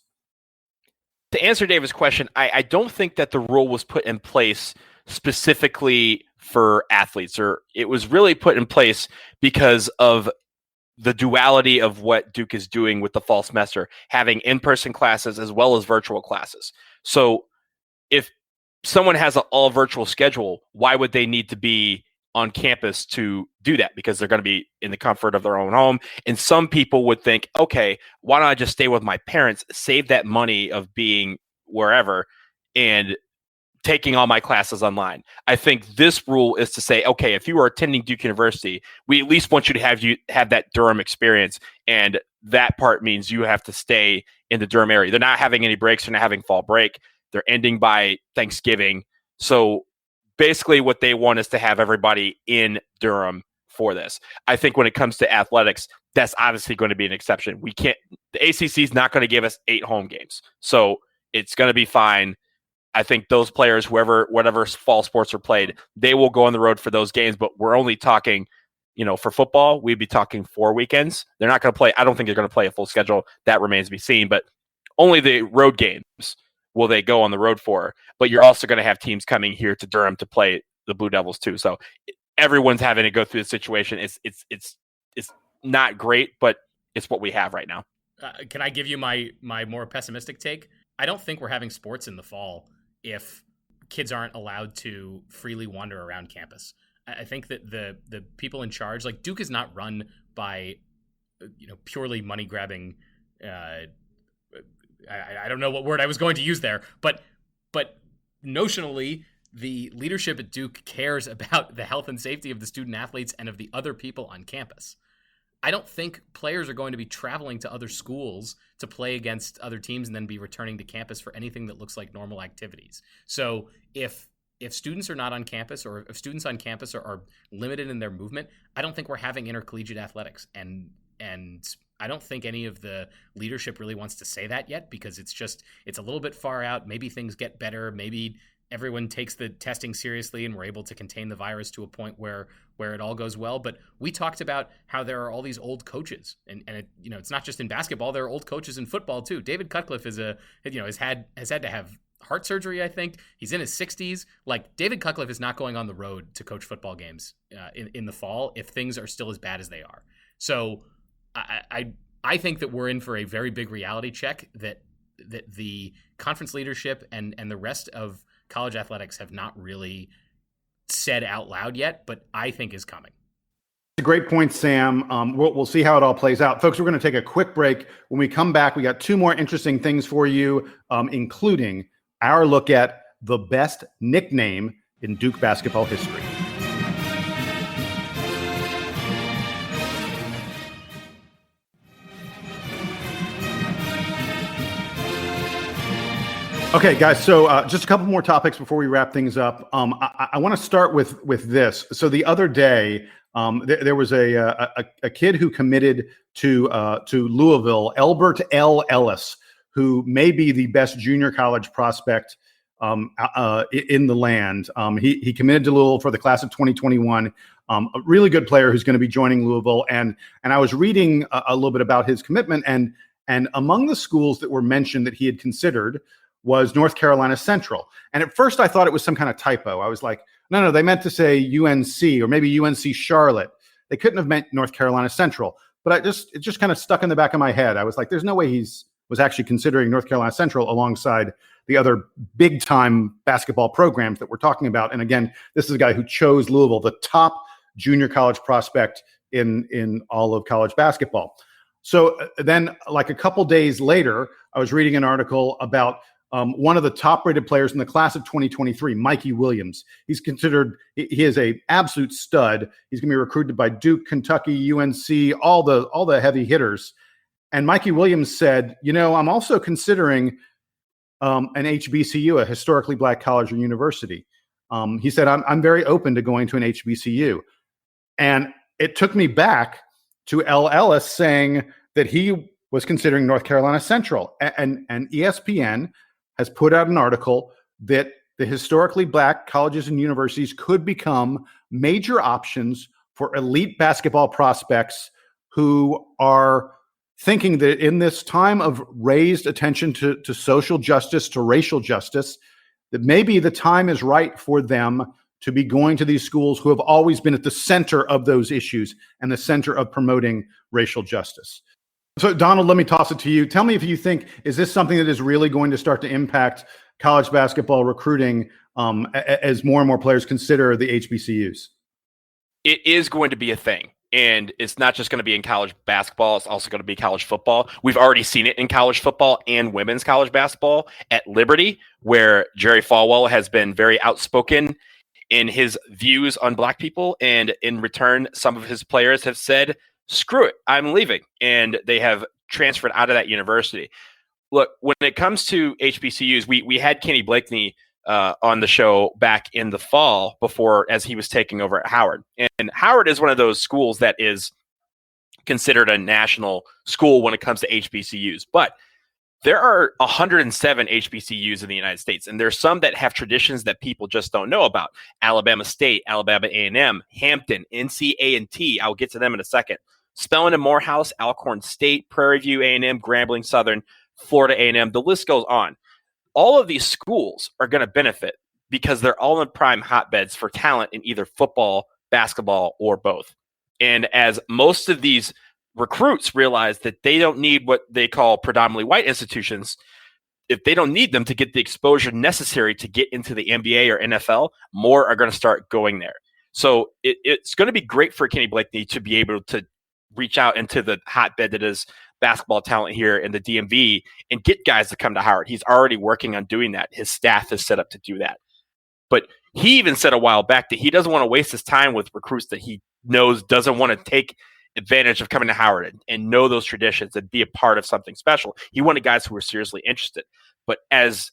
To answer David's question, I don't think that the rule was put in place specifically for athletes, or it was really put in place because of the duality of what Duke is doing with the fall semester, having in-person classes as well as virtual classes. So if someone has an all virtual schedule, why would they need to be on campus to do that because they're going to be in the comfort of their own home. And some people would think, okay, why don't I just stay with my parents, save that money of being wherever and taking all my classes online. I think this rule is to say, okay, if you are attending Duke University, we at least want you to have that Durham experience. And that part means you have to stay in the Durham area. They're not having any breaks. They're not having fall break. They're ending by Thanksgiving. So basically what they want is to have everybody in Durham for this. I think when it comes to athletics, that's obviously going to be an exception. The ACC is not going to give us 8 home games. So it's going to be fine. I think those players, whatever fall sports are played, they will go on the road for those games, but we're only talking, for football, we'd be talking 4 weekends. They're not going to play. I don't think they're going to play a full schedule. That remains to be seen, but only the road games will they go on the road for. But you're also going to have teams coming here to Durham to play the Blue Devils too. So everyone's having to go through the situation. It's not great, but it's what we have right now. Can I give you my more pessimistic take? I don't think we're having sports in the fall if kids aren't allowed to freely wander around campus. I think that the people in charge, like Duke, is not run by purely money grabbing. I don't know what word I was going to use there, but notionally, the leadership at Duke cares about the health and safety of the student athletes and of the other people on campus. I don't think players are going to be traveling to other schools to play against other teams and then be returning to campus for anything that looks like normal activities. So if students are not on campus, or if students on campus are limited in their movement, I don't think we're having intercollegiate athletics. And I don't think any of the leadership really wants to say that yet, because it's a little bit far out. Maybe things get better. Maybe everyone takes the testing seriously and we're able to contain the virus to a point where it all goes well. But we talked about how there are all these old coaches, and it's not just in basketball. There are old coaches in football too. David Cutcliffe has had to have heart surgery. I think he's in his 60s. Like, David Cutcliffe is not going on the road to coach football games in the fall if things are still as bad as they are. So I think that we're in for a very big reality check that the conference leadership and the rest of college athletics have not really said out loud yet, but I think is coming. A great point, Sam. We'll see how it all plays out. Folks, we're going to take a quick break. When we come back, we got 2 more interesting things for you, including our look at the best nickname in Duke basketball history. Okay, guys, so just a couple more topics before we wrap things up. I want to start with this. So the other day, there was a kid who committed to Louisville, Elbert L. Ellis, who may be the best junior college prospect in the land. He committed to Louisville for the class of 2021. A really good player who's going to be joining Louisville. And I was reading a little bit about his commitment, and among the schools that were mentioned that he had considered was North Carolina Central. And at first I thought it was some kind of typo. I was like, no, they meant to say UNC or maybe UNC Charlotte. They couldn't have meant North Carolina Central. But it just kind of stuck in the back of my head. I was like, there's no way was actually considering North Carolina Central alongside the other big time basketball programs that we're talking about. And again, this is a guy who chose Louisville, the top junior college prospect in all of college basketball. So then, like a couple days later, I was reading an article about one of the top-rated players in the class of 2023, Mikey Williams. He is a absolute stud. He's going to be recruited by Duke, Kentucky, UNC, all the heavy hitters. And Mikey Williams said, I'm also considering an HBCU, a historically black college or university. He said, I'm very open to going to an HBCU. And it took me back to L. Ellis saying that he was considering North Carolina Central. And ESPN has put out an article that the historically black colleges and universities could become major options for elite basketball prospects who are thinking that in this time of raised attention to social justice, to racial justice, that maybe the time is right for them to be going to these schools who have always been at the center of those issues and the center of promoting racial justice. So, Donald, let me toss it to you. Tell me if you think, is this something that is really going to start to impact college basketball recruiting as more and more players consider the HBCUs? it is going to be a thing. And it's not just going to be in college basketball. It's also going to be college football. We've already seen it in college football and women's college basketball at Liberty, where Jerry Falwell has been very outspoken in his views on black people. And in return, some of his players have said, screw it, I'm leaving. And they have transferred out of that university. Look, when it comes to HBCUs, we had Kenny Blakeney on the show back in the fall before, as he was taking over at Howard. And Howard is one of those schools that is considered a national school when it comes to HBCUs. But there are 107 HBCUs in the United States, and there's some that have traditions that people just don't know about. Alabama State, Alabama A&M, Hampton, NC A&T. I'll get to them in a second. Spelman and Morehouse, Alcorn State, Prairie View A&M, Grambling Southern, Florida A&M. The list goes on. All of these schools are going to benefit because they're all in prime hotbeds for talent in either football, basketball, or both. And as most of these recruits realize that they don't need what they call predominantly white institutions, if they don't need them to get the exposure necessary to get into the NBA or NFL, more are going to start going there. So it's going to be great for Kenny Blakeney to be able to reach out into the hotbed that is basketball talent here in the DMV and get guys to come to Howard. He's already working on doing that. His staff is set up to do that. But he even said a while back that he doesn't want to waste his time with recruits that he knows doesn't want to take advantage of coming to Howard and know those traditions and be a part of something special. He wanted guys who were seriously interested. But as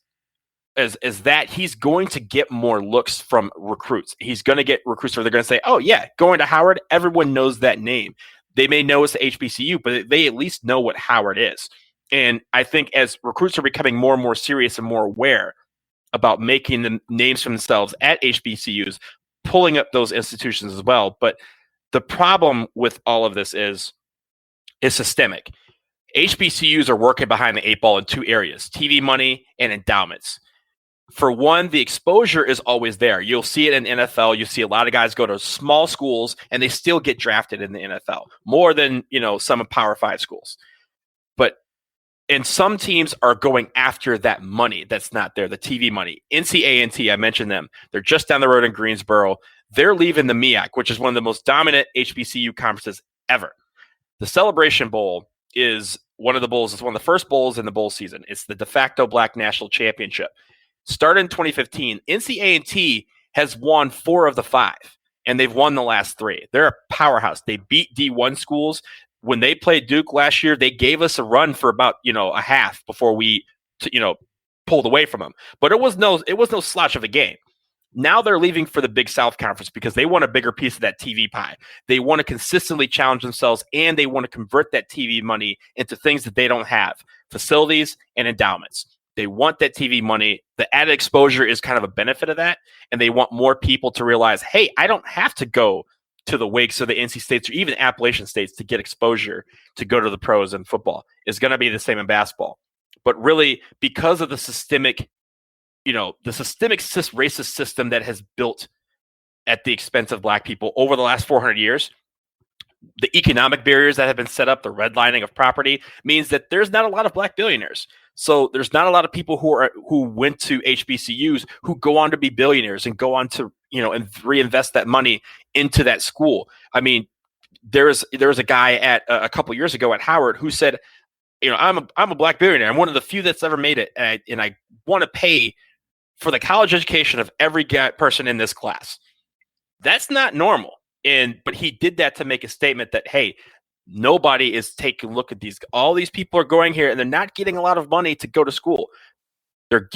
that, he's going to get more looks from recruits. He's going to get recruits where they're going to say, oh yeah, going to Howard, everyone knows that name. They may know it's the HBCU, but they at least know what Howard is. And I think as recruits are becoming more and more serious and more aware about making the names for themselves at HBCUs, pulling up those institutions as well. But the problem with all of this is systemic. HBCUs are working behind the eight ball in two areas, TV money and endowments. For one, the exposure is always there. You'll see it in NFL. You see a lot of guys go to small schools and they still get drafted in the NFL more than, some of Power 5 schools. And some teams are going after that money that's not there, the TV money. NC A&T, I mentioned them. They're just down the road in Greensboro. They're leaving the MEAC, which is one of the most dominant HBCU conferences ever. The Celebration Bowl is one of the bowls. It's one of the first bowls in the bowl season. It's the de facto Black National Championship. Started in 2015, NC A&T has won 4 of the 5, and they've won the last 3. They're a powerhouse. They beat D1 schools. When they played Duke last year, they gave us a run for about a half before we pulled away from them. But it was no slouch of a game. Now they're leaving for the Big South Conference because they want a bigger piece of that TV pie. They want to consistently challenge themselves, and they want to convert that TV money into things that they don't have, facilities and endowments. They want that TV money. The added exposure is kind of a benefit of that, and they want more people to realize, hey, I don't have to go to the Wakes or the NC States or even Appalachian States to get exposure to go to the pros in football. It's going to be the same in basketball. But really, because of the systemic racist system that has built at the expense of black people over the last 400 years, the economic barriers that have been set up, the redlining of property, means that there's not a lot of black billionaires. So there's not a lot of people who went to HBCUs who go on to be billionaires and go on to and reinvest that money into that school. I mean, there was a guy at a couple years ago at Howard who said, I'm a black billionaire. I'm one of the few that's ever made it, and I want to pay for the college education of every person in this class. That's not normal. But he did that to make a statement that, hey, nobody is taking a look at these. All these people are going here and they're not getting a lot of money to go to school. They're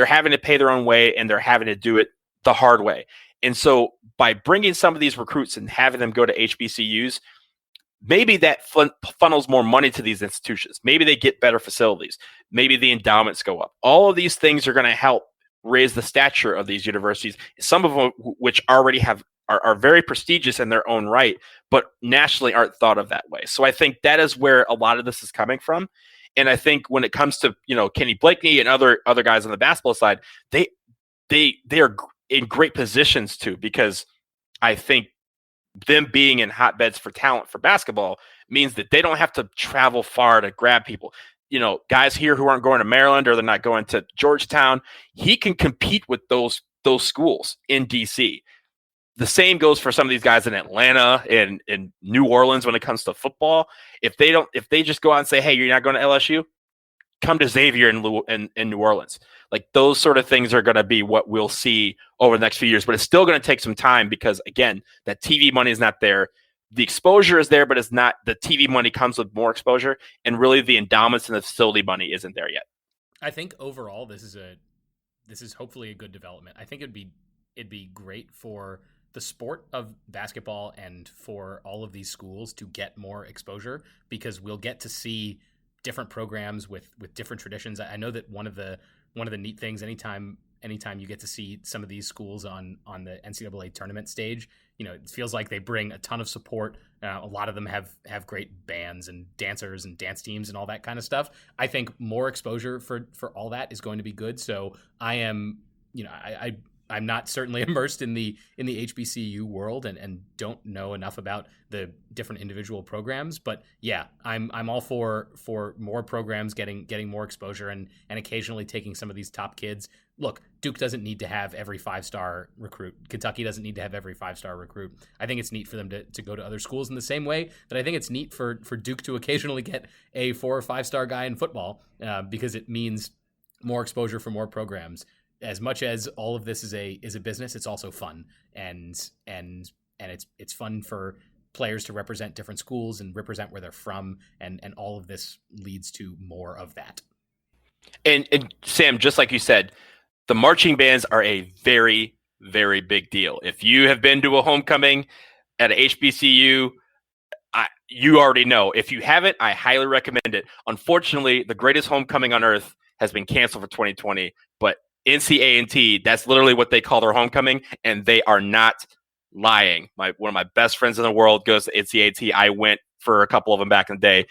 having to pay their own way, and they're having to do it the hard way. And so by bringing some of these recruits and having them go to HBCUs, maybe that funnels more money to these institutions. Maybe they get better facilities. Maybe the endowments go up. All of these things are going to help raise the stature of these universities, some of them which already are very prestigious in their own right, but nationally aren't thought of that way. So I think that is where a lot of this is coming from. And I think when it comes to Kenny Blakeney and other guys on the basketball side, they are in great positions too, because I think them being in hotbeds for talent for basketball means that they don't have to travel far to grab people. Guys here who aren't going to Maryland or they're not going to Georgetown, he can compete with those schools in DC. the same goes for some of these guys in Atlanta and in New Orleans when it comes to football. If they just go out and say, hey, you're not going to LSU, come to Xavier in New Orleans. Like those sort of things are going to be what we'll see over the next few years, but it's still going to take some time because again, that TV money is not there. The exposure is there, but it's not. The TV money comes with more exposure, and really the endowments and the facility money isn't there yet. I think overall, this is hopefully a good development. I think it'd be great for the sport of basketball and for all of these schools to get more exposure because we'll get to see different programs with different traditions. I know that one of the neat things anytime you get to see some of these schools on the NCAA tournament stage, it feels like they bring a ton of support. A lot of them have great bands and dancers and dance teams and all that kind of stuff. I think more exposure for all that is going to be good. So I am, I'm not certainly immersed in the HBCU world and don't know enough about the different individual programs, but yeah, I'm all for more programs getting more exposure and occasionally taking some of these top kids. Look, Duke doesn't need to have every 5-star recruit. Kentucky doesn't need to have every 5-star recruit. I think it's neat for them to go to other schools in the same way that I think it's neat for Duke to occasionally get a 4 or 5-star guy in football because it means more exposure for more programs. As much as all of this is a business, it's also fun, and it's fun for players to represent different schools and represent where they're from, and all of this leads to more of that. And Sam, just like you said, the marching bands are a very, very big deal. If you have been to a homecoming at a HBCU, you already know. If you haven't, I highly recommend it. Unfortunately, the greatest homecoming on earth has been canceled for 2020, but NCA&T, that's literally what they call their homecoming, and they are not lying. One of my best friends in the world goes to NCA&T. I went for a couple of them back in the day.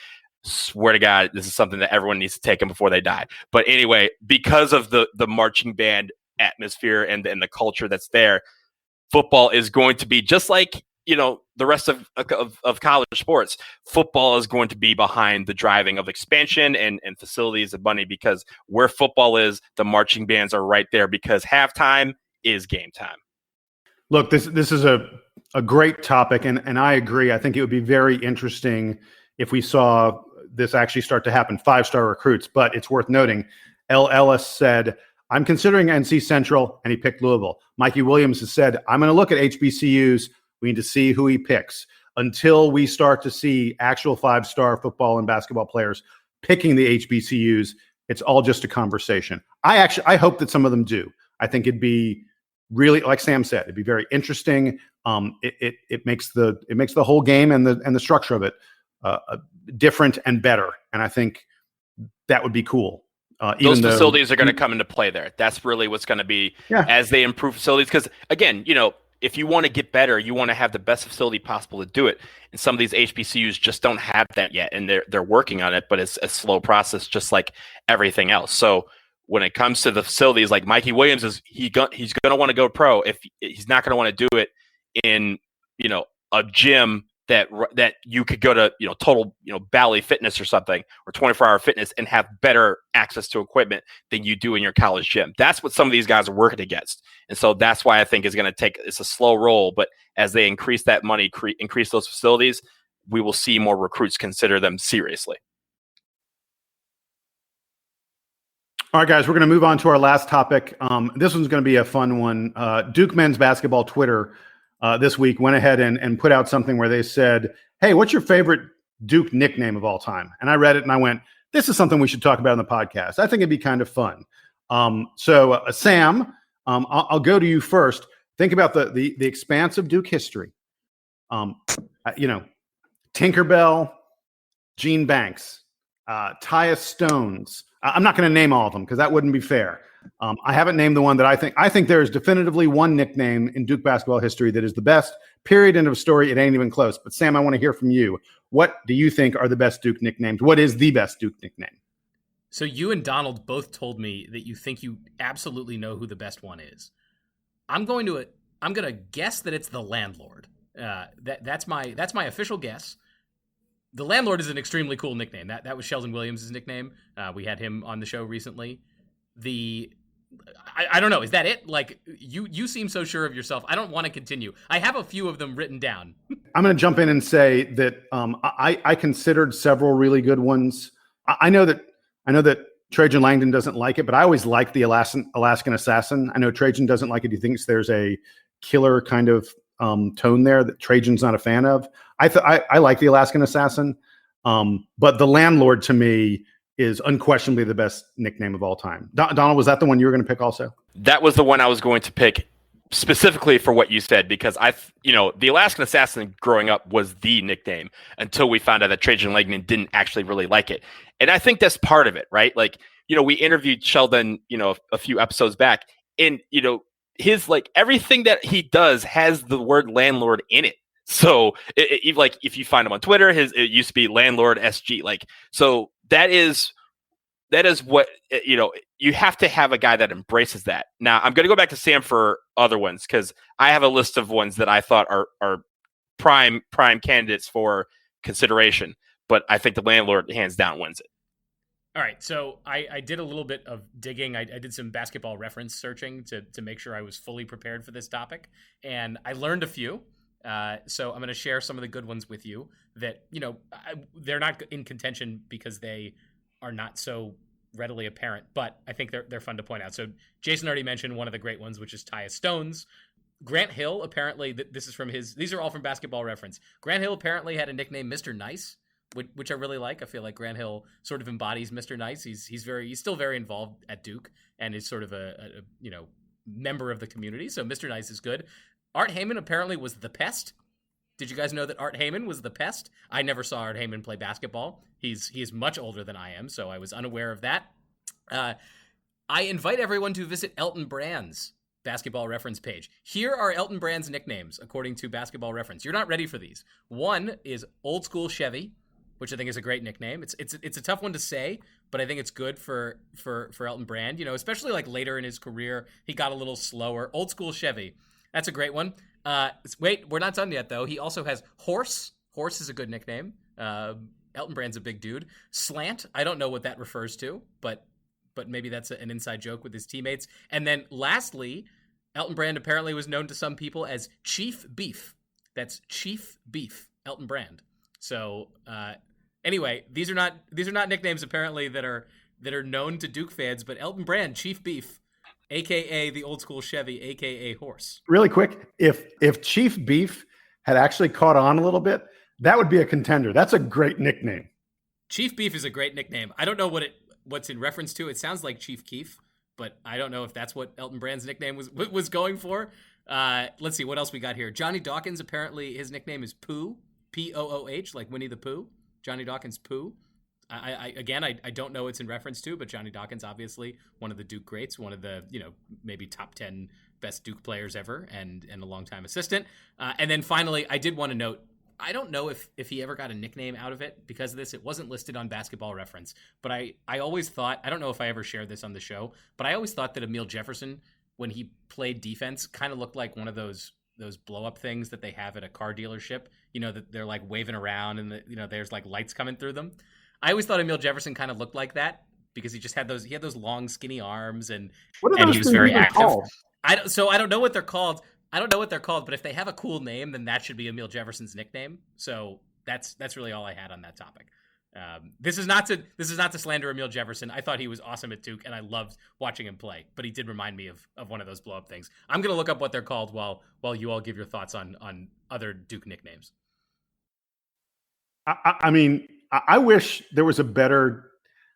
Swear to God, this is something that everyone needs to take them before they die. But anyway, because of the marching band atmosphere and the culture that's there, football is going to be just like the rest of college sports. Football is going to be behind the driving of expansion and facilities and money, because where football is, the marching bands are right there, because halftime is game time. Look, this is a great topic, and I agree. I think it would be very interesting if we saw this actually start to happen, 5-star recruits. But it's worth noting, L. Ellis said, I'm considering NC Central, and he picked Louisville. Mikey Williams has said, I'm going to look at HBCUs. We need to see who he picks. Until we start to see actual 5-star football and basketball players picking the HBCUs, it's all just a conversation. I hope that some of them do. I think it'd be really, like Sam said, it'd be very interesting. It makes the whole game and the structure of it different and better. And I think that would be cool. Those facilities are going to come into play there. That's really what's going to be as they improve facilities. Because again, if you want to get better, you want to have the best facility possible to do it. And some of these HBCUs just don't have that yet, and they're working on it, but it's a slow process, just like everything else. So when it comes to the facilities, like Mikey Williams he's going to want to go pro. If he's not going to want to do it in a gym that you could go to total Bally Fitness or something, or 24-hour fitness, and have better access to equipment than you do in your college gym. That's what some of these guys are working against. And so that's why I think it's a slow roll, but as they increase that money, increase those facilities, we will see more recruits consider them seriously. All right, guys, we're going to move on to our last topic. This one's going to be a fun one. Duke men's basketball Twitter this week went ahead and put out something where they said, hey, what's your favorite Duke nickname of all time? And I read it and I went, this is something we should talk about in the podcast. I think it'd be kind of fun. So Sam, I'll go to you first. Think about the expanse of Duke history. Tinkerbell, Gene Banks, Tyus Stones. I'm not going to name all of them because that wouldn't be fair. I haven't named the one that I think there is definitively one nickname in Duke basketball history that is the best, period, end of story. It ain't even close. But Sam, I want to hear from you. What do you think are the best Duke nicknames? What is the best Duke nickname? So you and Donald both told me that you think you absolutely know who the best one is. I'm going to guess that it's the Landlord. That's my official guess. The Landlord is an extremely cool nickname. That was Sheldon Williams' nickname. We had him on the show recently. The I don't know. Is that it? Like, you seem so sure of yourself. I don't want to continue. I have a few of them written down. I'm going to jump in and say that I considered several really good ones. I know that Trajan Langdon doesn't like it, but I always like the Alaskan Assassin. I know Trajan doesn't like it. He thinks there's a killer kind of tone there that Trajan's not a fan of. I like the Alaskan Assassin, but the Landlord to me is unquestionably the best nickname of all time. Donald, was that the one you were going to pick also? That was the one I was going to pick specifically for what you said, because the Alaskan Assassin growing up was the nickname until we found out that Trajan Langdon didn't actually really like it. And I think that's part of it, right? Like, we interviewed Sheldon, a few episodes back, and, his, like, everything that he does has the word landlord in it. So like, if you find him on Twitter, it used to be Landlord SG. Like, so that is what, you have to have a guy that embraces that. Now, I'm going to go back to Sam for other ones, because I have a list of ones that I thought are prime candidates for consideration, but I think the Landlord hands down wins it. All right, so I did a little bit of digging. I did some basketball reference searching to make sure I was fully prepared for this topic, and I learned a few. So I'm going to share some of the good ones with you that, they're not in contention because they are not so readily apparent, but I think they're fun to point out. So Jason already mentioned one of the great ones, which is Tyus Stones. Grant Hill, apparently, this is from these are all from Basketball Reference. Grant Hill apparently had a nickname, Mr. Nice, which I really like. I feel like Grant Hill sort of embodies Mr. Nice. He's still very involved at Duke and is sort of a member of the community. So Mr. Nice is good. Art Heyman apparently was the Pest. Did you guys know that Art Heyman was the Pest? I never saw Art Heyman play basketball. He's much older than I am, so I was unaware of that. I invite everyone to visit Elton Brand's Basketball Reference page. Here are Elton Brand's nicknames according to Basketball Reference. You're not ready for these. One is Old School Chevy, which I think is a great nickname. It's a tough one to say, but I think it's good for Elton Brand. Especially like later in his career, he got a little slower. Old School Chevy. That's a great one. Wait, we're not done yet, though. He also has Horse. Horse is a good nickname. Elton Brand's a big dude. Slant. I don't know what that refers to, but maybe that's an inside joke with his teammates. And then lastly, Elton Brand apparently was known to some people as Chief Beef. That's Chief Beef, Elton Brand. So anyway, these are not nicknames apparently that are known to Duke fans, but Elton Brand, Chief Beef, AKA the Old School Chevy, AKA Horse. Really quick, if Chief Beef had actually caught on a little bit, that would be a contender. That's a great nickname. Chief Beef is a great nickname. I don't know what's in reference to. It sounds like Chief Keef, but I don't know if that's what Elton Brand's nickname was going for. Let's see what else we got here. Johnny Dawkins, apparently his nickname is Pooh, P-O-O-H, like Winnie the Pooh. Johnny Dawkins Pooh. I don't know what's in reference to, but Johnny Dawkins, obviously one of the Duke greats, one of the, maybe top 10 best Duke players ever, and a longtime assistant. And then finally, I did want to note, I don't know if he ever got a nickname out of it because of this. It wasn't listed on Basketball Reference, but I always thought, I don't know if I ever shared this on the show, but I always thought that Emil Jefferson, when he played defense, kind of looked like one of those blow up things that they have at a car dealership, that they're like waving around and there's like lights coming through them. I always thought Emil Jefferson kind of looked like that because he had those long skinny arms and he was very active. I don't know what they're called. But if they have a cool name, then that should be Emil Jefferson's nickname. So that's really all I had on that topic. This is not to slander Emil Jefferson. I thought he was awesome at Duke, and I loved watching him play. But he did remind me of one of those blow up things. I'm gonna look up what they're called while you all give your thoughts on other Duke nicknames. I mean, I wish there was a better.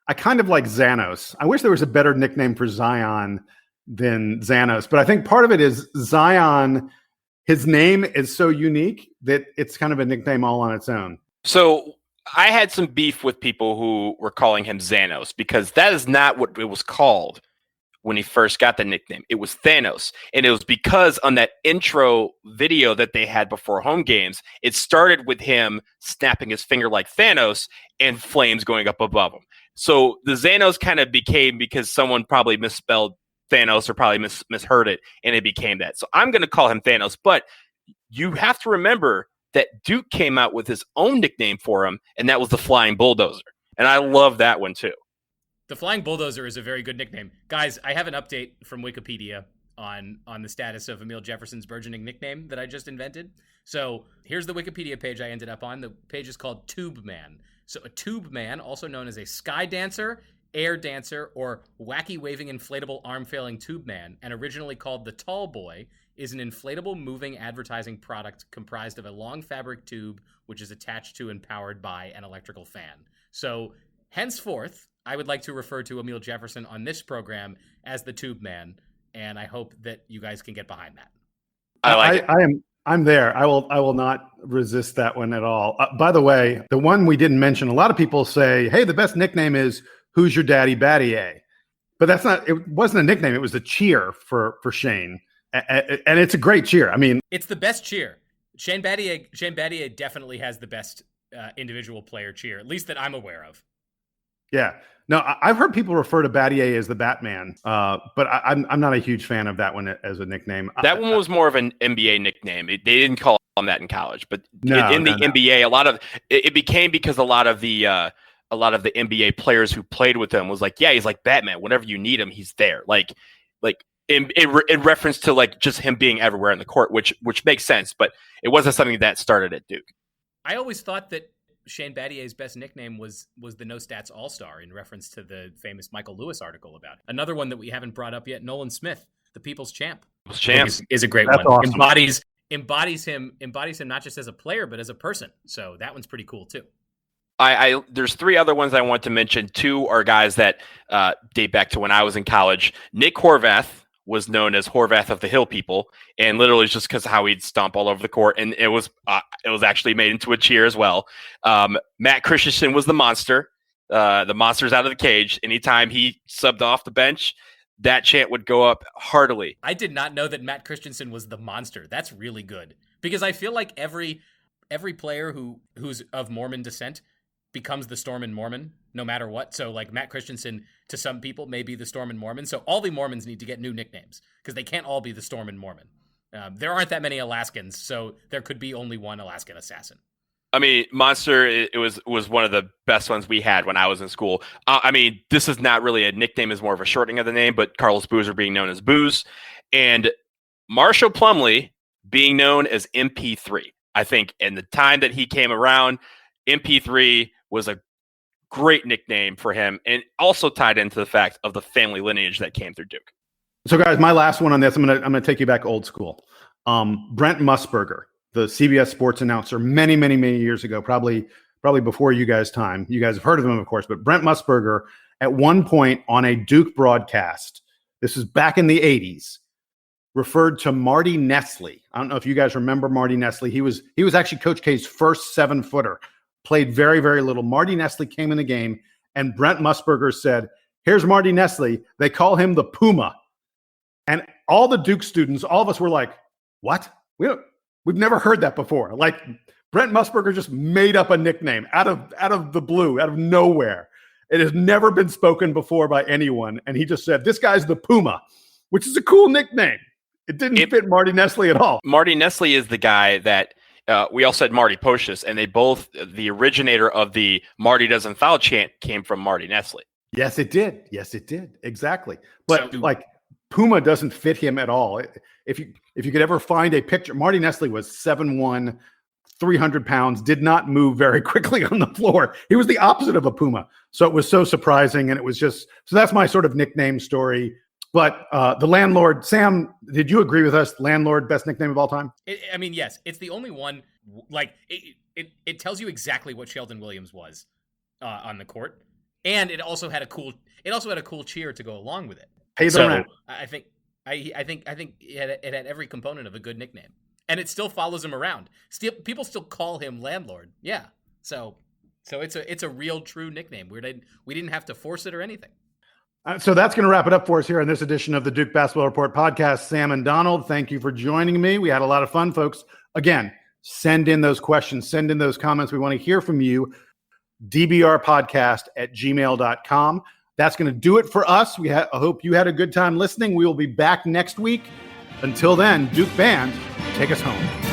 I kind of like Xanos. I wish there was a better nickname for Zion than Xanos, but I think part of it is Zion. His name is so unique that it's kind of a nickname all on its own. So I had some beef with people who were calling him Xanos because that is not what it was called when he first got the nickname. It was Thanos. And it was because on that intro video that they had before home games, it started with him snapping his finger like Thanos and flames going up above him. So the Xanos kind of became because someone probably misspelled Thanos or probably misheard it, and it became that. So I'm going to call him Thanos, but you have to remember that Duke came out with his own nickname for him, and that was the Flying Bulldozer. And I love that one too. The Flying Bulldozer is a very good nickname. Guys, I have an update from Wikipedia on the status of Emil Jefferson's burgeoning nickname that I just invented. So here's the Wikipedia page I ended up on. The page is called Tube Man. So a tube man, also known as a sky dancer, air dancer, or wacky waving inflatable arm flailing tube man, and originally called the Tall Boy, is an inflatable moving advertising product comprised of a long fabric tube which is attached to and powered by an electrical fan. So henceforth, I would like to refer to Emil Jefferson on this program as the Tube Man, and I hope that you guys can get behind that. I like it. I'm there. I will not resist that one at all. By the way, the one we didn't mention, a lot of people say, hey, the best nickname is Who's Your Daddy Battier? But it wasn't a nickname. It was a cheer for Shane. And it's a great cheer. I mean, it's the best cheer. Shane Battier definitely has the best individual player cheer, at least that I'm aware of. Yeah. No, I've heard people refer to Battier as the Batman, but I'm not a huge fan of that one as a nickname. That one was more of an NBA nickname. They didn't call him that in college, but in the NBA, a lot of it became because a lot of the NBA players who played with him was like, yeah, he's like Batman. Whenever you need him, he's there. Like in reference to like just him being everywhere in the court, which makes sense, but it wasn't something that started at Duke. I always thought that Shane Battier's best nickname was the No Stats All-Star in reference to the famous Michael Lewis article about it. Another one that we haven't brought up yet, Nolan Smith, the People's Champ. Is a great one. Awesome. Embodies him not just as a player, but as a person. So that one's pretty cool too. There's three other ones I want to mention. Two are guys that date back to when I was in college. Nick Horvath was known as Horvath of the Hill People, and literally just because of how he'd stomp all over the court, and it was actually made into a cheer as well. Matt Christensen was the monster. The monster's out of the cage. Anytime he subbed off the bench, that chant would go up heartily. I did not know that Matt Christensen was the monster. That's really good, because I feel like every player who's of Mormon descent becomes the Storm and Mormon no matter what. So like Matt Christensen to some people may be the Storm and Mormon. So all the Mormons need to get new nicknames because they can't all be the Storm and Mormon. There aren't that many Alaskans, so there could be only one Alaskan assassin. I mean, Monster, it was one of the best ones we had when I was in school. I mean, this is not really a nickname, it's more of a shortening of the name, but Carlos Boozer being known as Booze, and Marshall Plumlee being known as MP3. I think in the time that he came around, MP3 was a great nickname for him, and also tied into the fact of the family lineage that came through Duke. So, guys, my last one on this, I'm gonna take you back old school. Brent Musburger, the CBS Sports announcer, many years ago, probably before you guys' time. You guys have heard of him, of course, but Brent Musburger, at one point on a Duke broadcast, this is back in the 80s, referred to Marty Nestle. I don't know if you guys remember Marty Nestle. He was actually Coach K's first 7-footer. Played very, very little. Marty Nestle came in the game, and Brent Musburger said, here's Marty Nestle. They call him the Puma. And all the Duke students, all of us were like, what? We've never heard that before. Like, Brent Musburger just made up a nickname out of the blue, out of nowhere. It has never been spoken before by anyone. And he just said, this guy's the Puma, which is a cool nickname. It didn't fit Marty Nestle at all. Marty Nestle is the guy that we all said Marty Pocious, and the originator of the Marty Doesn't Foul chant came from Marty Nestle. Yes, it did. Exactly. But Puma doesn't fit him at all. If you could ever find a picture, Marty Nestle was 7'1", 300 pounds, did not move very quickly on the floor. He was the opposite of a Puma. So it was so surprising. And it was just, so that's my sort of nickname story. But the landlord, Sam, did you agree with us? Landlord, best nickname of all time? I mean, yes, it's the only one. Like it tells you exactly what Sheldon Williams was on the court, and it also had a cool cheer to go along with it. Pay the rent. I think it had every component of a good nickname, and it still follows him around. People still call him Landlord. Yeah, so it's a real true nickname. We didn't have to force it or anything. So that's going to wrap it up for us here in this edition of the Duke Basketball Report podcast. Sam and Donald, thank you for joining me. We had a lot of fun, folks. Again, send in those questions, send in those comments. We want to hear from you. dbrpodcast@gmail.com. That's going to do it for us. I hope you had a good time listening. We will be back next week. Until then, Duke Band, take us home.